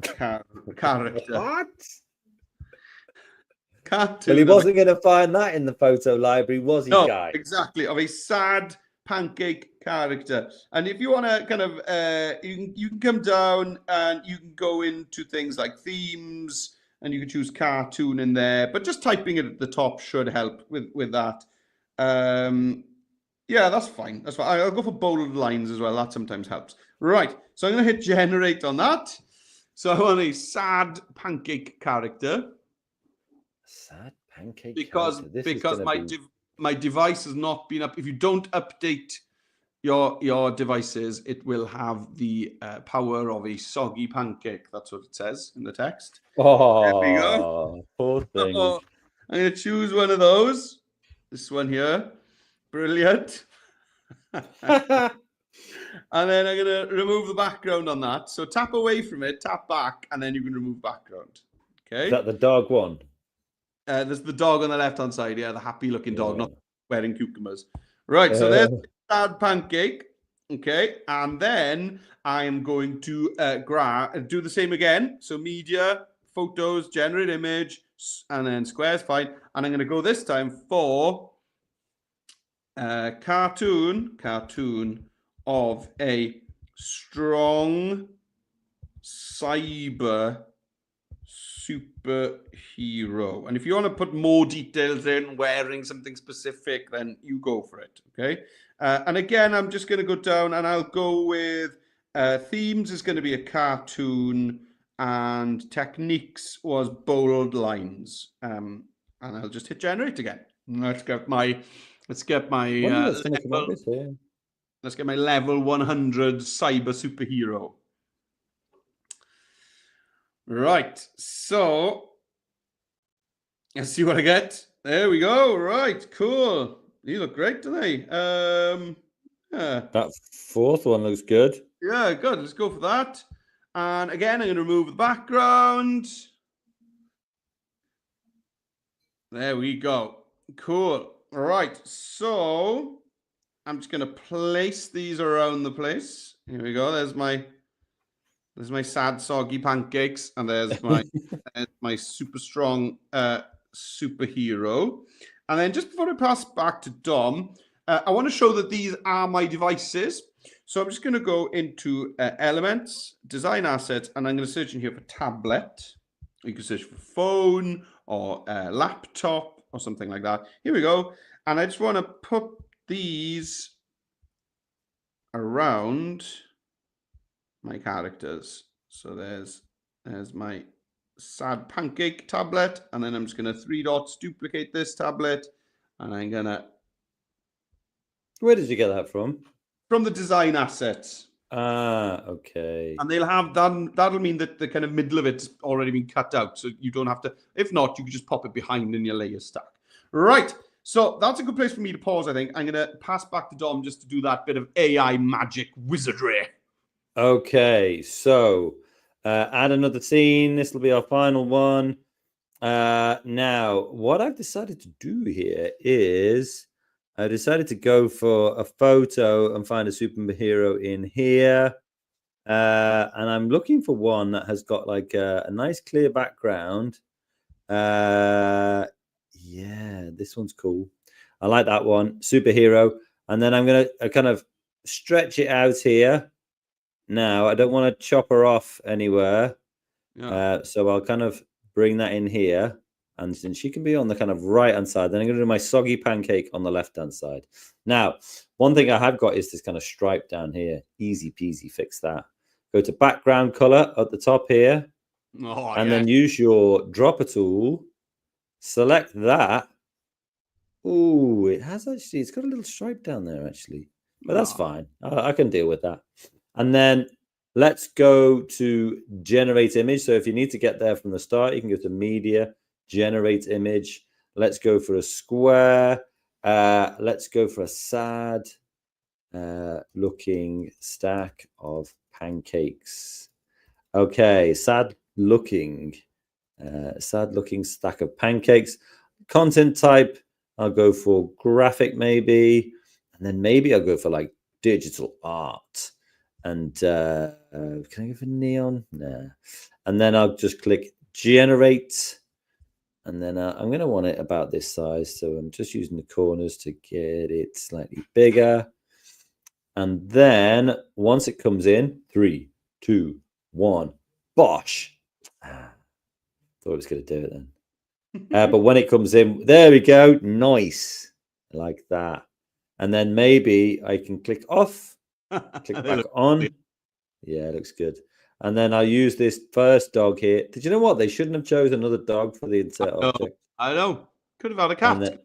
character. What? Cartoon. Well, he wasn't going to find that in the photo library, was he, guy? Exactly. Of a sad pancake character. And if you want to kind of, you can come down and you can go into things like themes, and you can choose cartoon in there. But just typing it at the top should help with that. Yeah, that's fine. That's fine. I'll go for bold lines as well. That sometimes helps. Right. So I'm going to hit generate on that. So I want a sad pancake character. Sad pancake because my device has not been up. If you don't update your devices, it will have the power of a soggy pancake. That's what it says in the text. Oh, there we go. Poor thing. So I'm going to choose one of those. This one here. Brilliant. And then I'm going to remove the background on that. So tap away from it, tap back, and then you can remove background. Okay. Is that the dog one? There's the dog on the left-hand side. Yeah, the happy-looking dog, not wearing cucumbers. Right, so there's the sad pancake. Okay, and then I'm going to do the same again. So media, photos, generate image, and then squares, fine. And I'm going to go this time for cartoon of a strong cyber superhero. And if you want to put more details in, wearing something specific, then you go for it. Okay. And again, I'm just going to go down and I'll go with themes is going to be a cartoon, and techniques was bold lines. And I'll just hit generate again. Let's get my level, let's get my level 100 cyber superhero. Right, so let's see what I get. There we go. Right, cool. These look great, don't they? Yeah. That fourth one looks good. Yeah, good. Let's go for that. And again, I'm going to remove the background. There we go. Cool. All right, so I'm just going to place these around the place. Here we go. There's my sad soggy pancakes, and there's my super strong superhero. And then just before I pass back to Dom, I want to show that these are my devices. So I'm just going to go into Elements, Design Assets, and I'm going to search in here for tablet. You can search for phone or laptop or something like that. Here we go. And I just want to put these around my characters. So there's my sad pancake tablet, and then I'm just going to 3 dots duplicate this tablet, and I'm going to... Where did you get that from? From the design assets. Ah, okay. And they'll have that'll mean that the kind of middle of it's already been cut out, so you don't have to. If not, you can just pop it behind in your layer stack. Right. So that's a good place for me to pause, I think. I'm going to pass back to Dom just to do that bit of AI magic wizardry. Okay, so add another scene. This will be our final one. Now, what I've decided to do here is I decided to go for a photo and find a superhero in here. And I'm looking for one that has got like a nice clear background. Yeah, this one's cool. I like that one, superhero. And then I'm going to kind of stretch it out here. Now, I don't want to chop her off anywhere. Yeah. So I'll kind of bring that in here. And then she can be on the kind of right-hand side. Then I'm going to do my soggy pancake on the left-hand side. Now, one thing I have got is this kind of stripe down here. Easy peasy, fix that. Go to background color at the top here. And then use your dropper tool. Select that. Ooh, it's got a little stripe down there, actually. But that's fine. I can deal with that. And then let's go to generate image. So if you need to get there from the start, you can go to media, generate image. Let's go for a square. Let's go for a sad looking stack of pancakes. Okay, sad looking stack of pancakes. Content type, I'll go for graphic maybe, and then maybe I'll go for like digital art. And can I go for neon? Nah. And then I'll just click generate. And then I'm going to want it about this size. So I'm just using the corners to get it slightly bigger. And then once it comes in, 3, 2, 1, bosh. Thought it was going to do it then. But when it comes in, there we go. Nice. Like that. And then maybe I can click off, click back on. Yeah, it looks good. And then I'll use this first dog here. Did you know what? They shouldn't have chosen another dog for the insert object. I know. Could have had a cat. Then,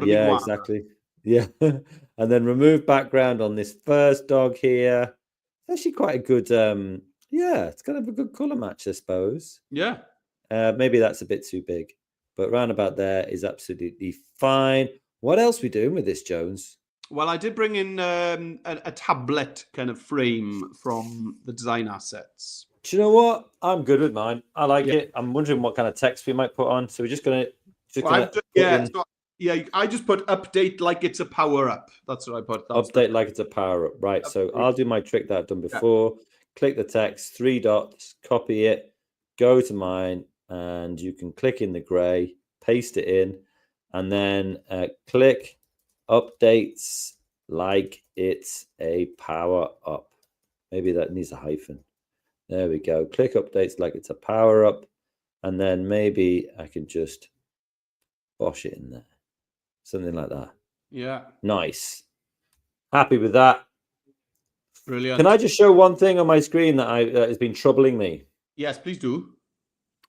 yeah, exactly. Yeah. And then remove background on this first dog here. It's actually quite a good, yeah, it's kind of a good color match, I suppose. Yeah. Maybe that's a bit too big. But round about there is absolutely fine. What else are we doing with this, Jones? Well, I did bring in a tablet kind of frame from the design assets. Do you know what? I'm good with mine. I like Yeah. it. I'm wondering what kind of text we might put on. So we're just gonna I just put update like it's a power up. That's what I put. That's update like it's a power up. Right. So Update. I'll do my trick that I've done before. Click the text, 3 dots, copy it, go to mine, and you can click in the gray, paste it in, and then click updates like it's a power up. Maybe that needs a hyphen. There we go. Click updates like it's a power up. And then maybe I can just bosh it in there. Something like that. Yeah. Nice. Happy with that. Brilliant. Can I just show one thing on my screen that has been troubling me? Yes, please do.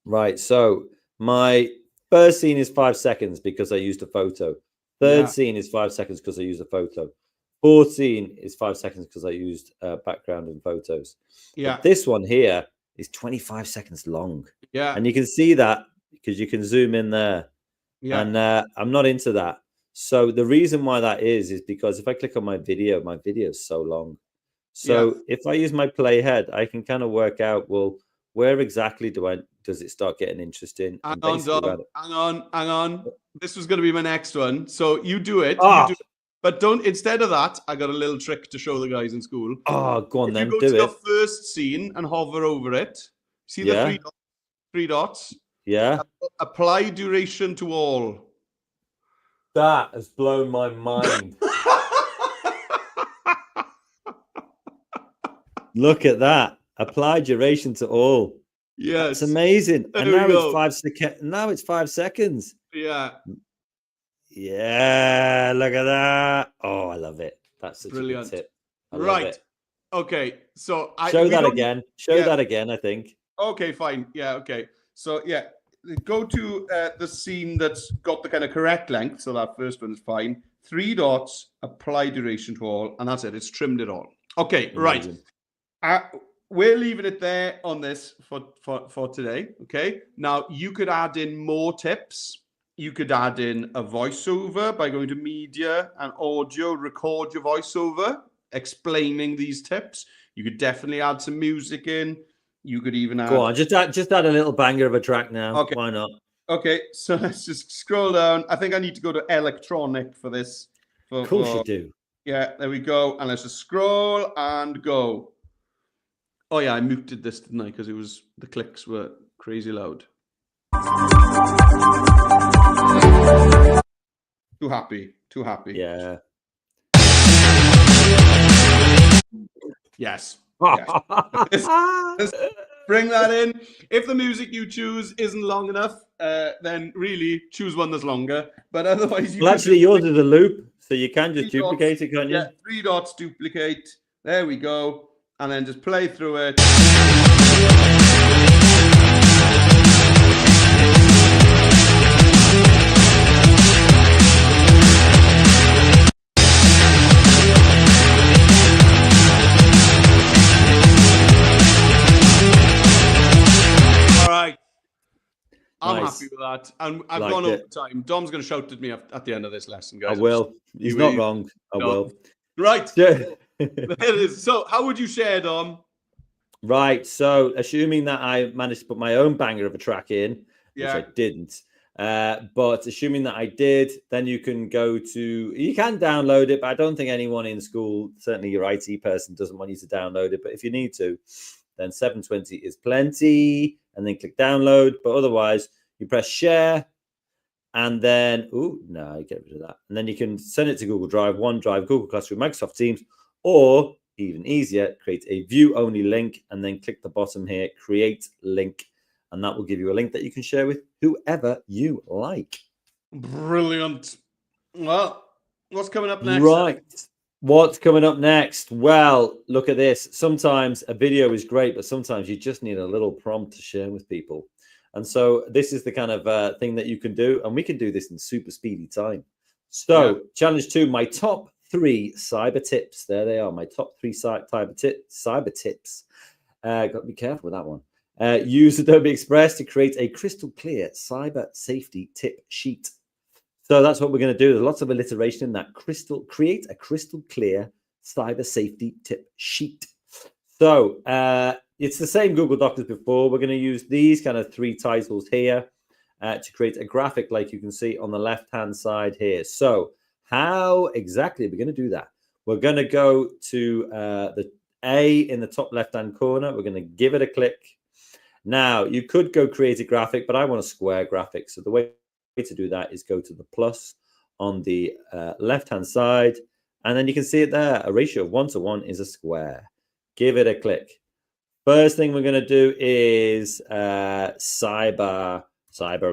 Right. So my first scene is 5 seconds because I used a photo. Third scene is 5 seconds because I used a photo. Fourth scene is 5 seconds because I used background and photos. Yeah. But this one here is 25 seconds long. Yeah. And you can see that because you can zoom in there. Yeah. And I'm not into that. So the reason why that is because if I click on my video is so long. So if I use my playhead, I can kind of work out, well, where exactly does it start getting interesting? Hang on, Dom. Hang on. This was going to be my next one. So you do it. But don't, instead of that, I got a little trick to show the guys in school. Oh, go on then, do it. You go to your first scene and hover over it. See the three dots? Yeah. Apply duration to all. That has blown my mind. Look at that. Apply duration to all. Yes. It's amazing. And now it's 5 seconds. Now it's 5 seconds. Yeah. Yeah, look at that. Oh, I love it. That's such brilliant. a good tip. I right. Love it. Okay. So show that again. Show that again, I think. Okay, fine. Yeah, okay. So yeah, go to the scene that's got the kind of correct length. So that first one is fine. 3 dots, apply duration to all, and that's it. It's trimmed it all. Okay, amazing. Right. We're leaving it there on this for today. Okay. Now you could add in more tips. You could add in a voiceover by going to media and audio, record your voiceover, explaining these tips. You could definitely add some music in. You could even add... Go on, just add a little banger of a track now. Okay. Why not? Okay, so let's just scroll down. I think I need to go to electronic for this. Of course you do. Yeah, there we go. And let's just scroll and go. Oh yeah, I muted this, didn't I? Because the clicks were crazy loud. Too happy. Yeah. Yes. Let's bring that in. If the music you choose isn't long enough, then really choose one that's longer. But otherwise, actually, yours is a loop, so you can just duplicate it, can't you? Yeah, 3 dots, duplicate. There we go. And then just play through it. I'm happy with that. And I've gone over time. Dom's going to shout at me at the end of this lesson, guys. I will. He's not wrong. I will. Right. There it is. So how would you share, Dom? Right. So assuming that I managed to put my own banger of a track in, which I didn't, but assuming that I did, then you can download it, but I don't think anyone in school, certainly your IT person, doesn't want you to download it. But if you need to, then 720 is plenty, and then click download. But otherwise, you press share, and then get rid of that. And then you can send it to Google Drive, OneDrive, Google Classroom, Microsoft Teams, or even easier, create a view-only link, and then click the bottom here, create link, and that will give you a link that you can share with whoever you like. Brilliant. Well, what's coming up next? Right. What's coming up next? Well, look at this. Sometimes a video is great, but sometimes you just need a little prompt to share with people. And so this is the kind of thing that you can do. And we can do this in super speedy time. So challenge 2, my top 3 cyber tips. There they are. My top 3 cyber tips. Got to be careful with that one. Use Adobe Express to create a crystal clear cyber safety tip sheet. So that's what we're going to do. There's lots of alliteration in that. Create a crystal clear cyber safety tip sheet. So it's the same Google Doc as before. We're going to use these kind of 3 titles here to create a graphic like you can see on the left-hand side here. So how exactly are we going to do that? We're going to go to the A in the top left-hand corner. We're going to give it a click. Now, you could go create a graphic, but I want a square graphic. So the way to do that is go to the plus on the left-hand side, and then you can see it there. A ratio of 1 to 1 is a square. Give it a click. First thing we're going to do is cyber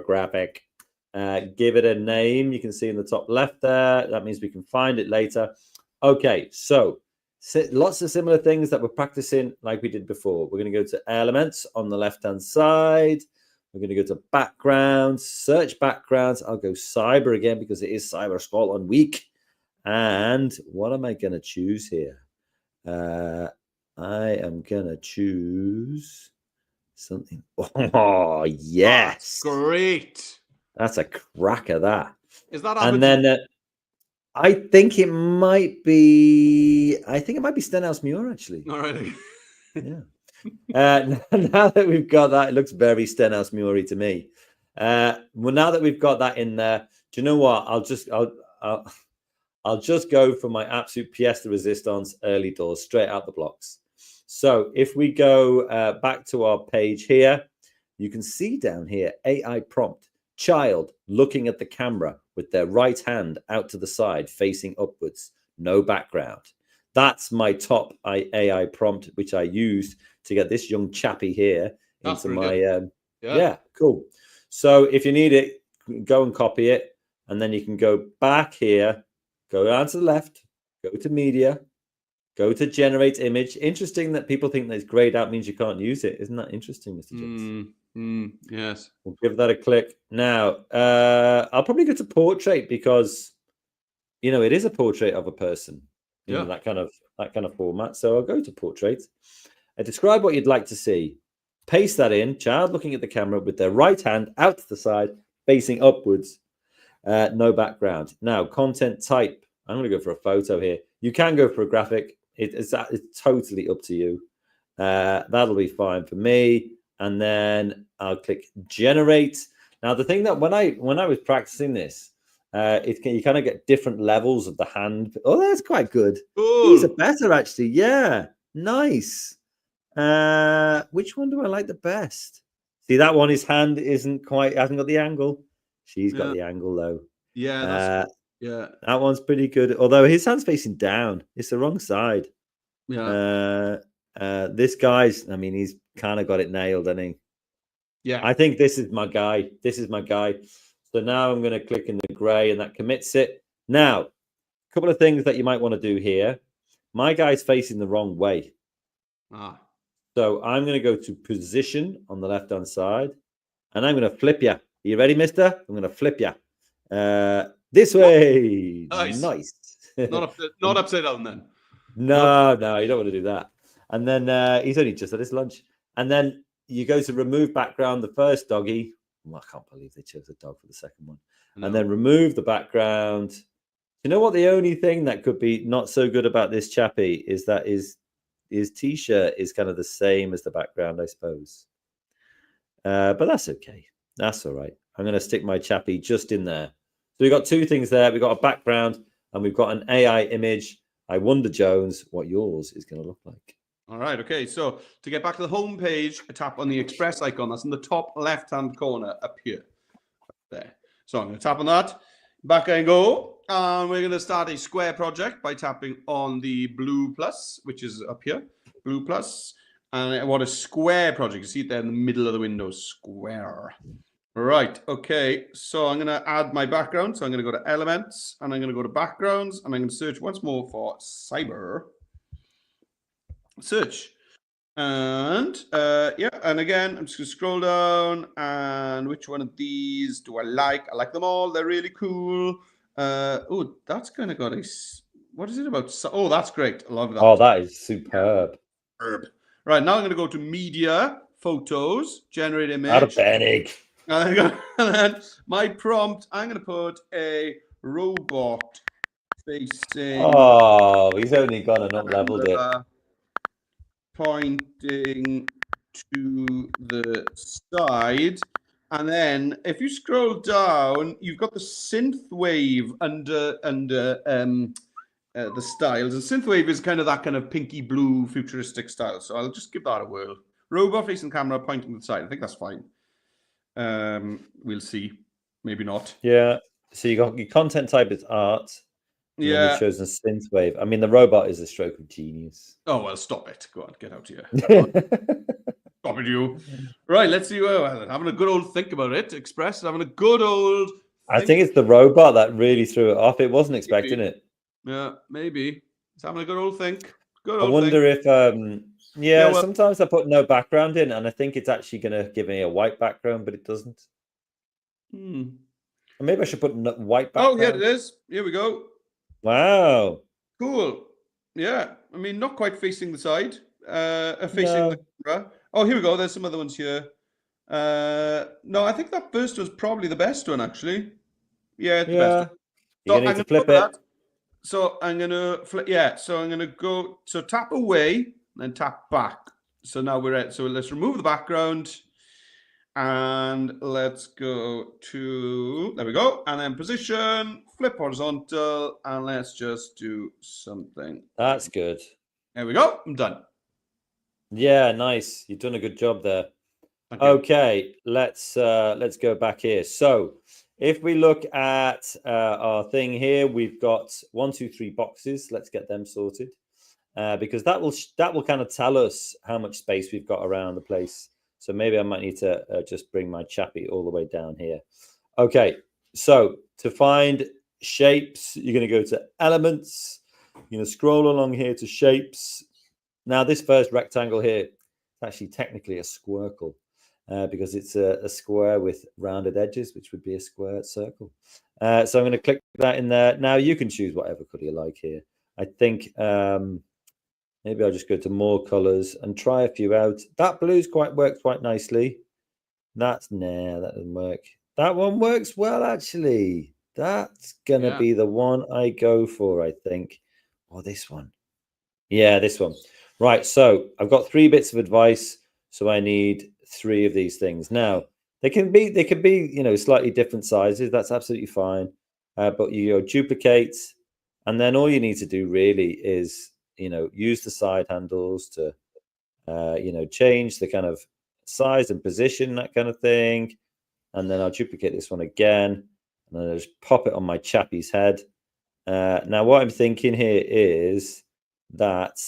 graphic. Give it a name. You can see in the top left there. That means we can find it later. Okay, so lots of similar things that we're practicing like we did before. We're going to go to elements on the left-hand side. We're going to go to backgrounds, search backgrounds. I'll go cyber again because it is CyberScotland week. And what am I going to choose here? I am going to choose something. Oh, yes. That's great. That's a cracker, that. Is that and then I think it might be Stenhouse Muir, actually. All right. Yeah. Now that we've got that, it looks very Stenhouse Muir to me. Well, now that we've got that in there, do you know what? I'll just go for my absolute pièce de résistance early doors, straight out the blocks. So if we go back to our page here, you can see down here, AI prompt, child looking at the camera with their right hand out to the side, facing upwards, no background. That's my top AI prompt, which I used to get this young chappy here into my, yeah, cool. So if you need it, go and copy it. And then you can go back here, go down to the left, go to media, go to generate image. Interesting that people think that it's grayed out means you can't use it. Isn't that interesting, Mr. Jones? Yes. We'll give that a click. Now, I'll probably go to portrait because, it is a portrait of a person. You know, that kind of format. So I'll go to portrait. Describe what you'd like to see. Paste that in. Child looking at the camera with their right hand out to the side, facing upwards. No background. Now, content type. I'm going to go for a photo here. You can go for a graphic. It's totally up to you. That'll be fine for me. And then I'll click generate. Now, the thing that when I was practicing this, you kind of get different levels of the hand. Oh, that's quite good. Ooh. These are better, actually. Yeah, nice. Which one do I like the best? See, that one, his hand hasn't got the angle. She's got the angle though. Yeah, that one's pretty good. Although his hand's facing down, it's the wrong side. Yeah. This guy's, he's kind of got it nailed, hasn't he? Yeah. I think this is my guy. So now I'm going to click in the gray, and that commits it. Now, a couple of things that you might want to do here. My guy's facing the wrong way. So I'm going to go to position on the left-hand side, and I'm going to flip you. Are you ready, mister? I'm going to flip you. This way. Nice. Not upside down then. No, you don't want to do that. And then he's only just at his lunch. And then you go to remove background, the first doggy. I can't believe they chose a dog for the second one. No. And then remove the background. You know what? The only thing that could be not so good about this chappy is that his t-shirt is kind of the same as the background, I suppose. But that's okay. That's all right. I'm going to stick my chappy just in there. So we've got two things there. We've got a background and we've got an AI image. I wonder, Jones, what yours is going to look like. All right. Okay. So to get back to the home page, I tap on the express icon. That's in the top left-hand corner up here. There. So I'm going to tap on that. Back I go. And we're going to start a square project by tapping on the blue plus, which is up here. Blue plus. And I want a square project. You see it there in the middle of the window. Square. Right. Okay. So I'm going to add my background. So I'm going to go to elements and I'm going to go to backgrounds and I'm going to search once more for cyber. Search. And and again, I'm just going to scroll down and which one of these do I like? I like them all. They're really cool. Oh, that's kind of got a, what is it about? Oh, that's great. I love that. Oh, that is superb. Right. Now I'm going to go to media, photos, generate image. Out of panic. And then my prompt, I'm going to put a robot facing Oh, he's only gone and up-leveled it. pointing to the side. And then if you scroll down, you've got the synth wave under the styles. And synthwave is kind of that kind of pinky blue futuristic style. So I'll just give that a whirl. Robot facing camera pointing to the side. I think that's fine. We'll see. Maybe not. Yeah. So you got your content type is art. And then you've chosen synthwave. I mean, the robot is a stroke of genius. Oh, well, stop it. Go on, get out of here. Stop it, you. Right, let's see. Having a good old think about it. Express having a good old. I think it's the robot that really threw it off. It wasn't expecting it. Yeah, maybe. It's having a good old think. I wonder if, sometimes I put no background in, and I think it's actually going to give me a white background, but it doesn't. Or maybe I should put white background. Oh, yeah, it is. Here we go. Wow. Cool. Yeah. I mean, not quite facing the side. Facing the camera. Oh, here we go. There's some other ones here. No, I think that first was probably the best one, actually. Yeah, the best one. You're going to need to flip it. So I'm going to flip. Yeah. So I'm going to go. So tap away, then tap back. So now we're at. So let's remove the background. And let's go to, there we go. And then position, flip horizontal, and let's just do something. That's good. There we go. I'm done. Yeah, nice. You've done a good job there. Okay, let's go back here. So if we look at our thing here, we've got 1, 2, 3 boxes. Let's get them sorted because that will kind of tell us how much space we've got around the place. So maybe I might need to just bring my chappy all the way down here. Okay, so to find shapes, you're going to go to elements. You're going to scroll along here to shapes. Now, this first rectangle here is actually technically a squircle because it's a square with rounded edges, which would be a square circle. So I'm going to click that in there. Now, you can choose whatever color you like here. I think maybe I'll just go to more colors and try a few out. That blue's works quite nicely. That doesn't work. That one works well, actually. That's going to be the one I go for, I think. Or this one. Yeah, this one. Right, so I've got 3 bits of advice. So I need 3 of these things. Now, they can be, slightly different sizes. That's absolutely fine. But you go duplicate. And then all you need to do really is use the side handles to, change the kind of size and position, that kind of thing. And then I'll duplicate this one again. And then I'll just pop it on my chappy's head. Now, what I'm thinking here is that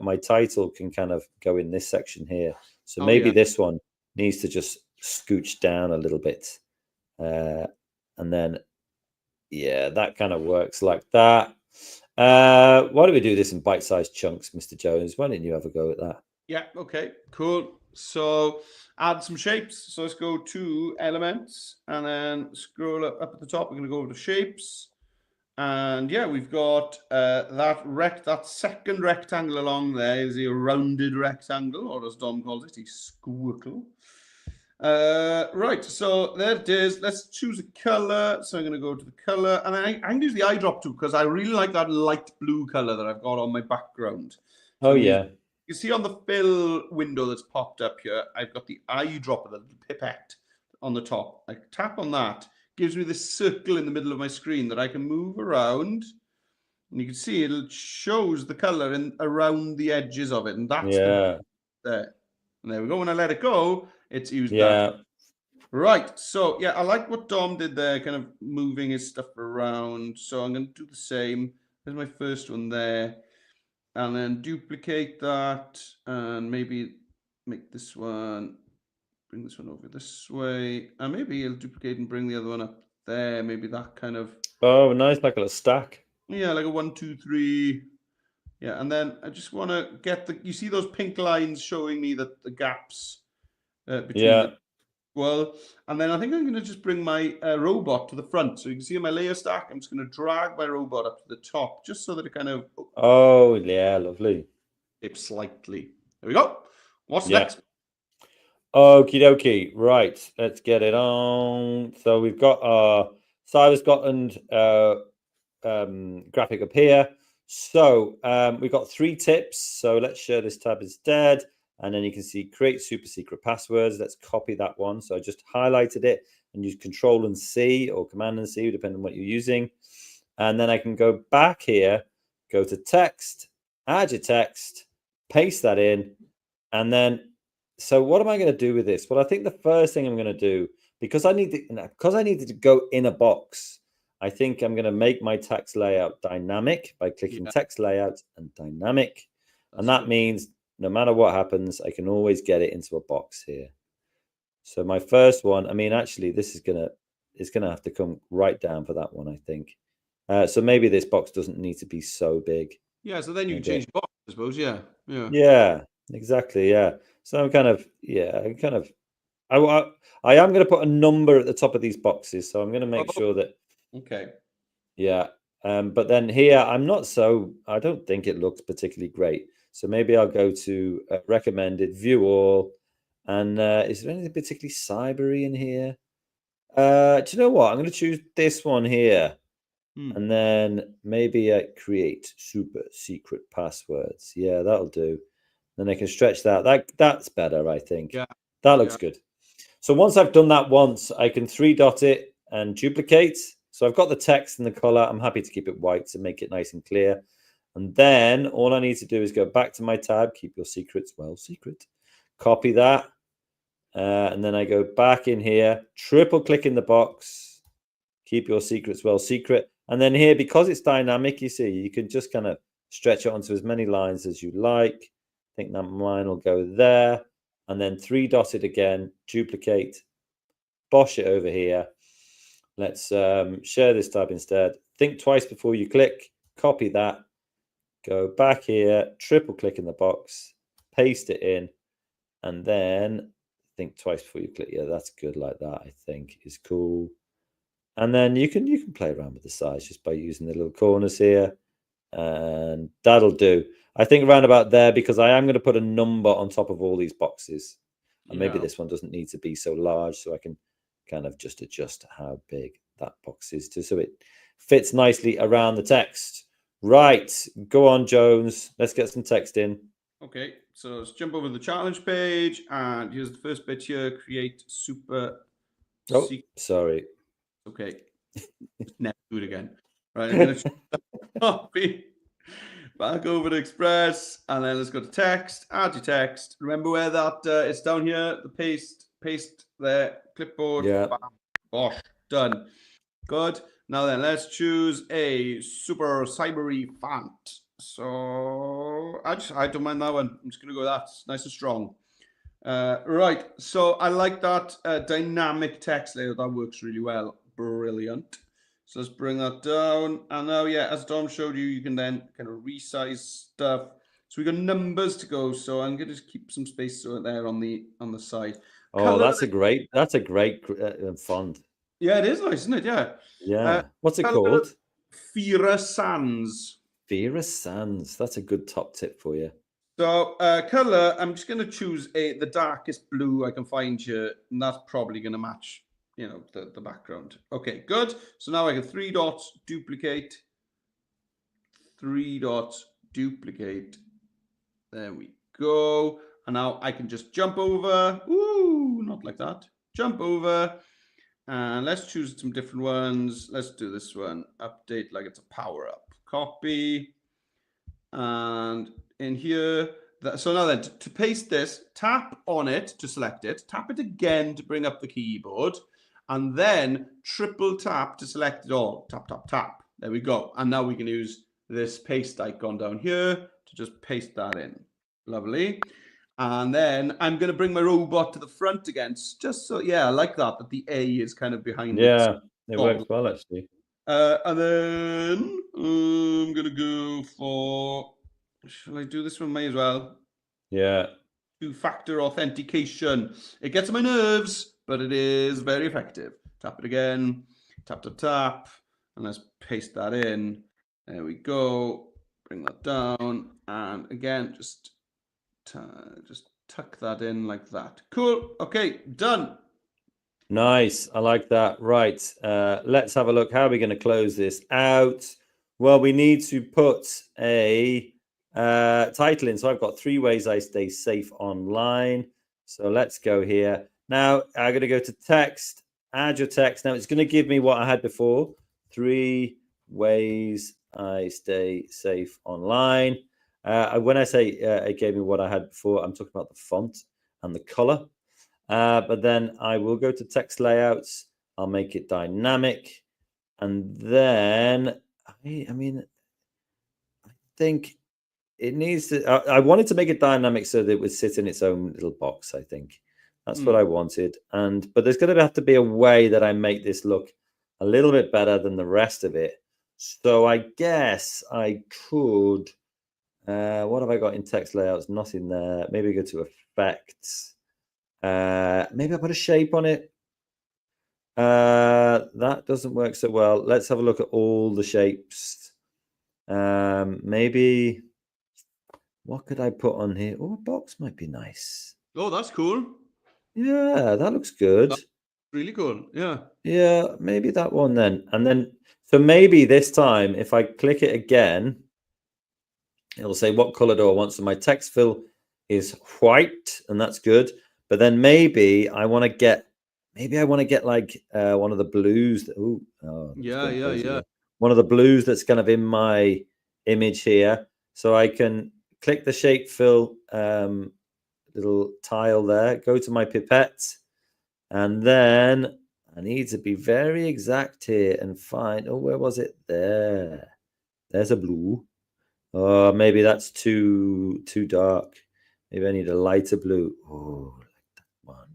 my title can kind of go in this section here. So maybe this one needs to just scooch down a little bit. And then, that kind of works like that. Why don't we do this in bite-sized chunks, Mr. Jones? Why didn't you have a go at that? Yeah, okay, cool. So add some shapes. So let's go to elements and then scroll up at the top. We're going to go over to shapes. And we've got that second rectangle along there is a rounded rectangle, or as Dom calls it, a squircle. Right, so there it is. Let's choose a color. So I'm going to go to the color, and then I can use the eyedrop too because I really like that light blue color that I've got on my background. So you see on the fill window that's popped up here, I've got the eyedropper, the little pipette on the top. I tap on that, gives me this circle in the middle of my screen that I can move around, and you can see it shows the color around the edges of it, and that's there. And there we go. When I let it go, it's used that. Right. So I like what Dom did there, kind of moving his stuff around. So I'm going to do the same. There's my first one there. And then duplicate that and maybe make this one, bring this one over this way. And maybe I'll duplicate and bring the other one up there. Maybe that kind of. Oh, nice, like a stack. Yeah, like a 1, 2, 3. Yeah, and then I just want to get you see those pink lines showing me that the gaps between and then I think I'm going to just bring my robot to the front. So you can see in my layer stack, I'm just going to drag my robot up to the top just so that it kind of... Oh, yeah, lovely. Slightly. There we go. What's next? Okie dokie. Right, let's get it on. So we've got our CyberScotland graphic up here. So we've got 3 tips. So let's share this tab instead. And then you can see create super secret passwords. Let's copy that one. So I just highlighted it and use Control and C or Command and C, depending on what you're using. And then I can go back here, go to text, add your text, paste that in. And then, so what am I going to do with this? Well, I think the first thing I'm going to do, because I needed to go in a box, I think I'm going to make my text layout dynamic by clicking text layout and dynamic. And that means no matter what happens, I can always get it into a box here. So my first one, I mean, actually, this is it's gonna have to come right down for that one, I think. So maybe this box doesn't need to be so big. Yeah, so then you can change the box, I suppose. Yeah, exactly. Yeah. So I'm kind of, I am going to put a number at the top of these boxes. So I'm going to make sure that. Okay. Yeah. But then here, I don't think it looks particularly great. So maybe I'll go to recommended, view all. And is there anything particularly cybery in here? Do you know what? I'm going to choose this one here. And then maybe create super secret passwords. Yeah, that'll do. Then I can stretch that. That's better, I think. Yeah. That looks good. So once I've done that once, I can 3-dot it and duplicate. So I've got the text and the color. I'm happy to keep it white to make it nice and clear. And then all I need to do is go back to my tab, keep your secrets well secret. Copy that. And then I go back in here, triple click in the box, keep your secrets well secret. And then here, because it's dynamic, you see, you can just kind of stretch it onto as many lines as you like. I think that mine will go there. And then 3-dot it again, duplicate, bosh it over here. Let's share this tab instead. Think twice before you click, copy that, go back here, triple click in the box, paste it in, and then think twice before you click. Yeah, that's good like that, I think is cool. And then you can play around with the size just by using the little corners here. And that'll do. I think around about there, because I am going to put a number on top of all these boxes. And maybe this one doesn't need to be so large, so I can kind of just adjust how big that box is so it fits nicely around the text. Right, go on, Jones. Let's get some text in. Okay, so let's jump over the challenge page, and here's the first bit here, create super sorry. Okay, never do it again. Right, I'm going to copy back over to Express, and then let's go to text, add your text. Remember where that it's down here, the paste there, clipboard, bam, bosh, done. Good. Now then, let's choose a super cybery font. So I don't mind that one. I'm just gonna go with that. It's nice and strong. Right. So I like that dynamic text layout. That works really well. Brilliant. So let's bring that down. And now, yeah, as Dom showed you, you can then kind of resize stuff. So we got numbers to go. So I'm gonna just keep some space there on the side. Oh, color, that's a great font. Yeah, it is nice, isn't it? Yeah. Yeah. What's it called? Fira Sans. Fira Sans. That's a good top tip for you. So color, I'm just going to choose the darkest blue I can find here, and that's probably going to match, you know, the background. Okay, good. So now I can 3 dots, duplicate, 3 dots, duplicate. There we go. And now I can just jump over. Ooh, not like that. Jump over. And let's choose some different ones. Let's do this one. Update like it's a power up. Copy. And in here, so now then, to paste this, tap on it to select it. Tap it again to bring up the keyboard. And then triple tap to select it all. Tap, tap, tap. There we go. And now we can use this paste icon down here to just paste that in. Lovely. And then I'm going to bring my robot to the front again, just so, yeah, I like that the A is kind of behind it. Yeah, it works well, actually. And then I'm going to go for, shall I do this one? May as well. Yeah. 2-factor authentication. It gets on my nerves, but it is very effective. Tap it again, tap, tap, tap, and let's paste that in. There we go. Bring that down. And again, just tuck that in like that. Cool. Okay, done. Nice. I like that. Right. Let's have a look. How are we going to close this out? Well, we need to put a title in. So I've got 3 ways I stay safe online. So let's go here. Now I'm going to go to text, add your text. Now it's going to give me what I had before. 3 ways I stay safe online. When I say it gave me what I had before, I'm talking about the font and the color. But then I will go to text layouts. I'll make it dynamic. And then, I mean, I think it needs to, I wanted to make it dynamic so that it would sit in its own little box, I think. That's what I wanted. But there's going to have to be a way that I make this look a little bit better than the rest of it. So I guess I could, what have I got in text layouts? Nothing there. Maybe go to effects. Maybe I put a shape on it. That doesn't work so well. Let's have a look at all the shapes. Maybe what could I put on here? Oh, a box might be nice. Oh, that's cool. Yeah, that looks good. That's really cool. Yeah. Yeah, maybe that one then. And then, so maybe this time, if I click it again, it'll say what color do I want. So my text fill is white, and that's good. But then maybe I want to get, like one of the blues. Yeah. One of the blues that's kind of in my image here. So I can click the shape fill little tile there, go to my pipette, and then I need to be very exact here and find, oh, where was it? There. There's a blue. Oh, maybe that's too dark. Maybe I need a lighter blue. Oh, like that one.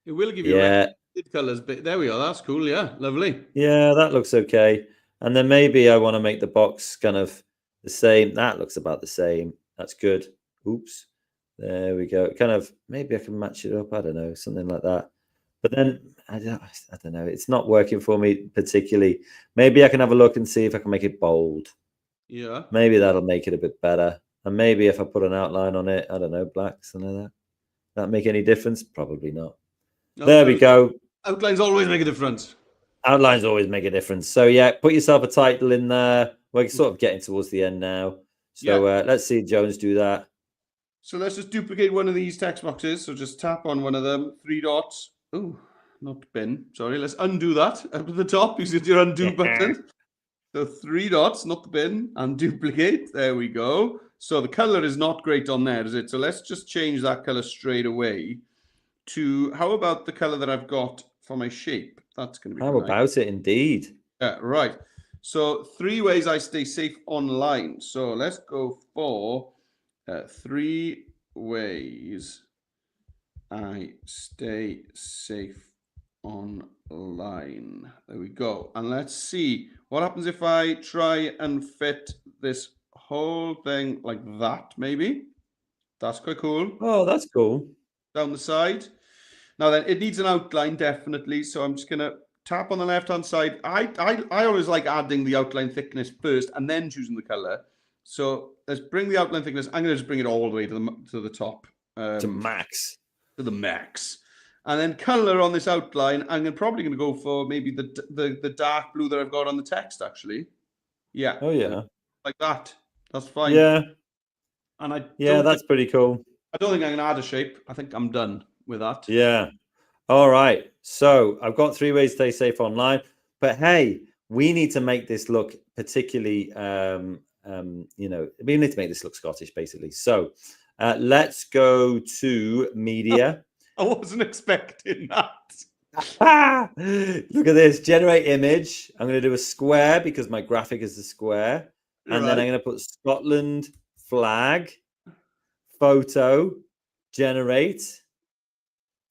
It will give you red colors, but there we are. That's cool. Yeah, lovely. Yeah, that looks okay. And then maybe I want to make the box kind of the same. That looks about the same. That's good. Oops. There we go. Kind of, maybe I can match it up. I don't know, something like that. But then I don't know. It's not working for me particularly. Maybe I can have a look and see if I can make it bold. Yeah. Maybe that'll make it a bit better. And maybe if I put an outline on it, I don't know, black, something like that. That make any difference? Probably not. There we go. Outlines always make a difference. Outlines always make a difference. So yeah, put yourself a title in there. We're sort of getting towards the end now. So let's see Jones do that. So let's just duplicate one of these text boxes. So just tap on one of them, 3 dots. Oh, not bin. Sorry, let's undo that up at the top. Use your undo button. So 3 dots, not the bin, and duplicate. There we go. So the color is not great on there, is it? So let's just change that color straight away to, how about the color that I've got for my shape? That's going to be How about it, indeed? Yeah, right. So 3 ways I stay safe online. So let's go for 3 ways I stay safe online. There we go. And let's see what happens if I try and fit this whole thing like that, maybe. That's quite cool. Oh, that's cool. Down the side. Now then, it needs an outline, definitely. So I'm just going to tap on the left-hand side. I always like adding the outline thickness first and then choosing the color. So let's bring the outline thickness. I'm going to just bring it all the way to the top. To max. To the max. And then color on this outline, I'm probably going to go for maybe the dark blue that I've got on the text, actually. Yeah. Oh, yeah. Like that. That's fine. Yeah. And that's pretty cool. I don't think I'm going to add a shape. I think I'm done with that. Yeah. All right. So I've got 3 ways to stay safe online. But hey, we need to make this look particularly, we need to make this look Scottish, basically. So let's go to media. I wasn't expecting that. Look at this. Generate image. I'm going to do a square because my graphic is a square. And then I'm going to put Scotland flag, photo, generate.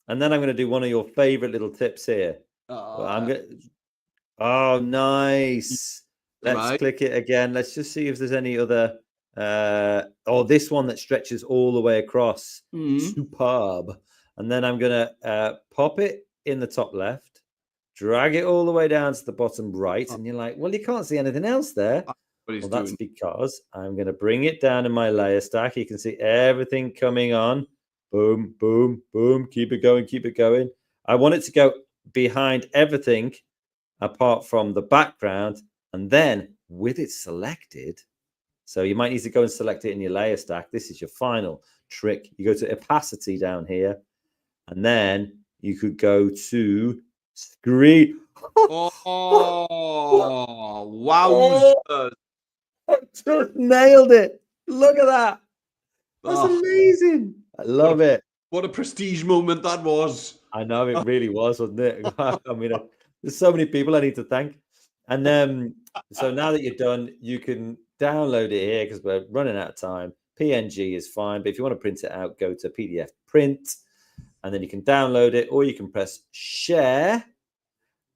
And then I'm going to do one of your favorite little tips here. Oh, nice. Let's click it again. Let's just see if there's any other. This one that stretches all the way across. Superb. And then I'm going to pop it in the top left, drag it all the way down to the bottom right. And you're like, well, you can't see anything else there. Well, that's because I'm going to bring it down in my layer stack. You can see everything coming on boom, boom, boom. Keep it going, keep it going. I want it to go behind everything apart from the background, and then with it selected. So you might need to go and select it in your layer stack. This is your final trick. You go to opacity down here, and then you could go to screen. Oh, wowzers. I just nailed it. Look at that. That's amazing. I love it. What a prestige moment that was. I know it really was, wasn't it? I mean, there's so many people I need to thank. And so now that you're done, you can download it here because we're running out of time. PNG is fine, but if you want to print it out, go to PDF print, and then you can download it, or you can press share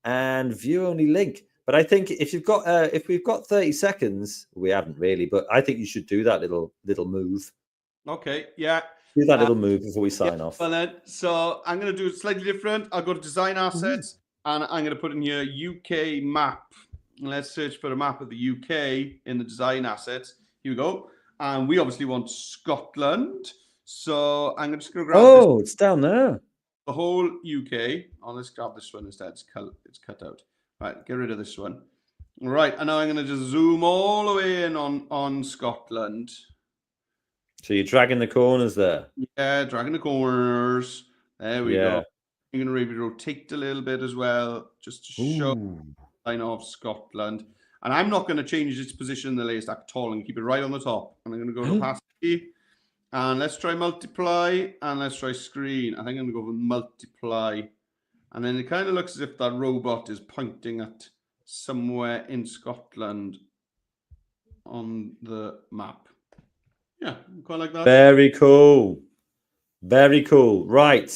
and view only link. But I think if we've got 30 seconds, we haven't really, but I think you should do that little move. Okay, yeah. Do that little move before we sign off. Well then, so I'm going to do it slightly different. I'll go to design assets, and I'm going to put in here UK map. Let's search for a map of the UK in the design assets. Here we go. And we obviously want Scotland. So I'm just going to grab this. It's down there. The whole UK. Oh, let's grab this one instead. It's cut out. Right, get rid of this one. All right, and now I'm going to just zoom all the way in on Scotland. So you're dragging the corners there? Yeah, dragging the corners. There we go. I'm going to maybe rotate a little bit as well, just to show the line of Scotland. And I'm not going to change its position in the layer stack at all and keep it right on the top. And I'm going to go to opacity. And let's try multiply. And let's try screen. I think I'm going to go with multiply. And then it kind of looks as if that robot is pointing at somewhere in Scotland on the map. Yeah, quite like that. Very cool. Very cool. Right.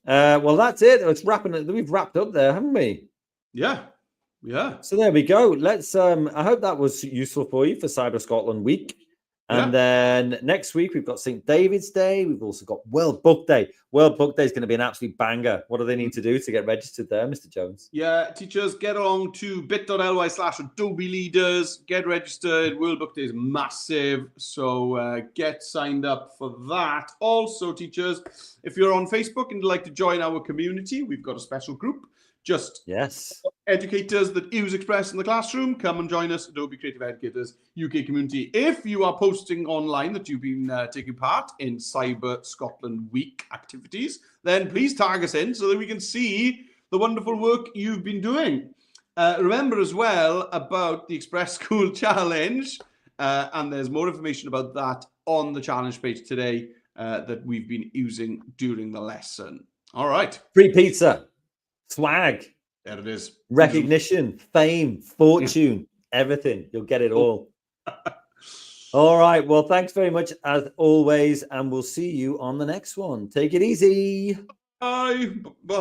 Well, that's it. It's wrapping. We've wrapped up there, haven't we? Yeah. Yeah. So there we go. Let's. I hope that was useful for you for Cyber Scotland Week. And then next week we've got St. David's Day. We've also got World Book Day. World Book Day is going to be an absolute banger. What do they need to do to get registered there, Mr. Jones? Yeah, teachers, get along to bit.ly/Adobe leaders. Get registered. World Book Day is massive. So get signed up for that. Also, teachers, if you're on Facebook and you'd like to join our community, we've got a special group. Just educators that use Express in the classroom, come and join us, Adobe Creative Educators UK community. If you are posting online that you've been taking part in Cyber Scotland Week activities, then please tag us in so that we can see the wonderful work you've been doing. Remember as well about the Express School Challenge, and there's more information about that on the challenge page today that we've been using during the lesson. All right. Free pizza. Swag, there it is. Recognition, fame, fortune, everything. You'll get it all. All right. Well, thanks very much as always, and we'll see you on the next one. Take it easy. Bye. Bye.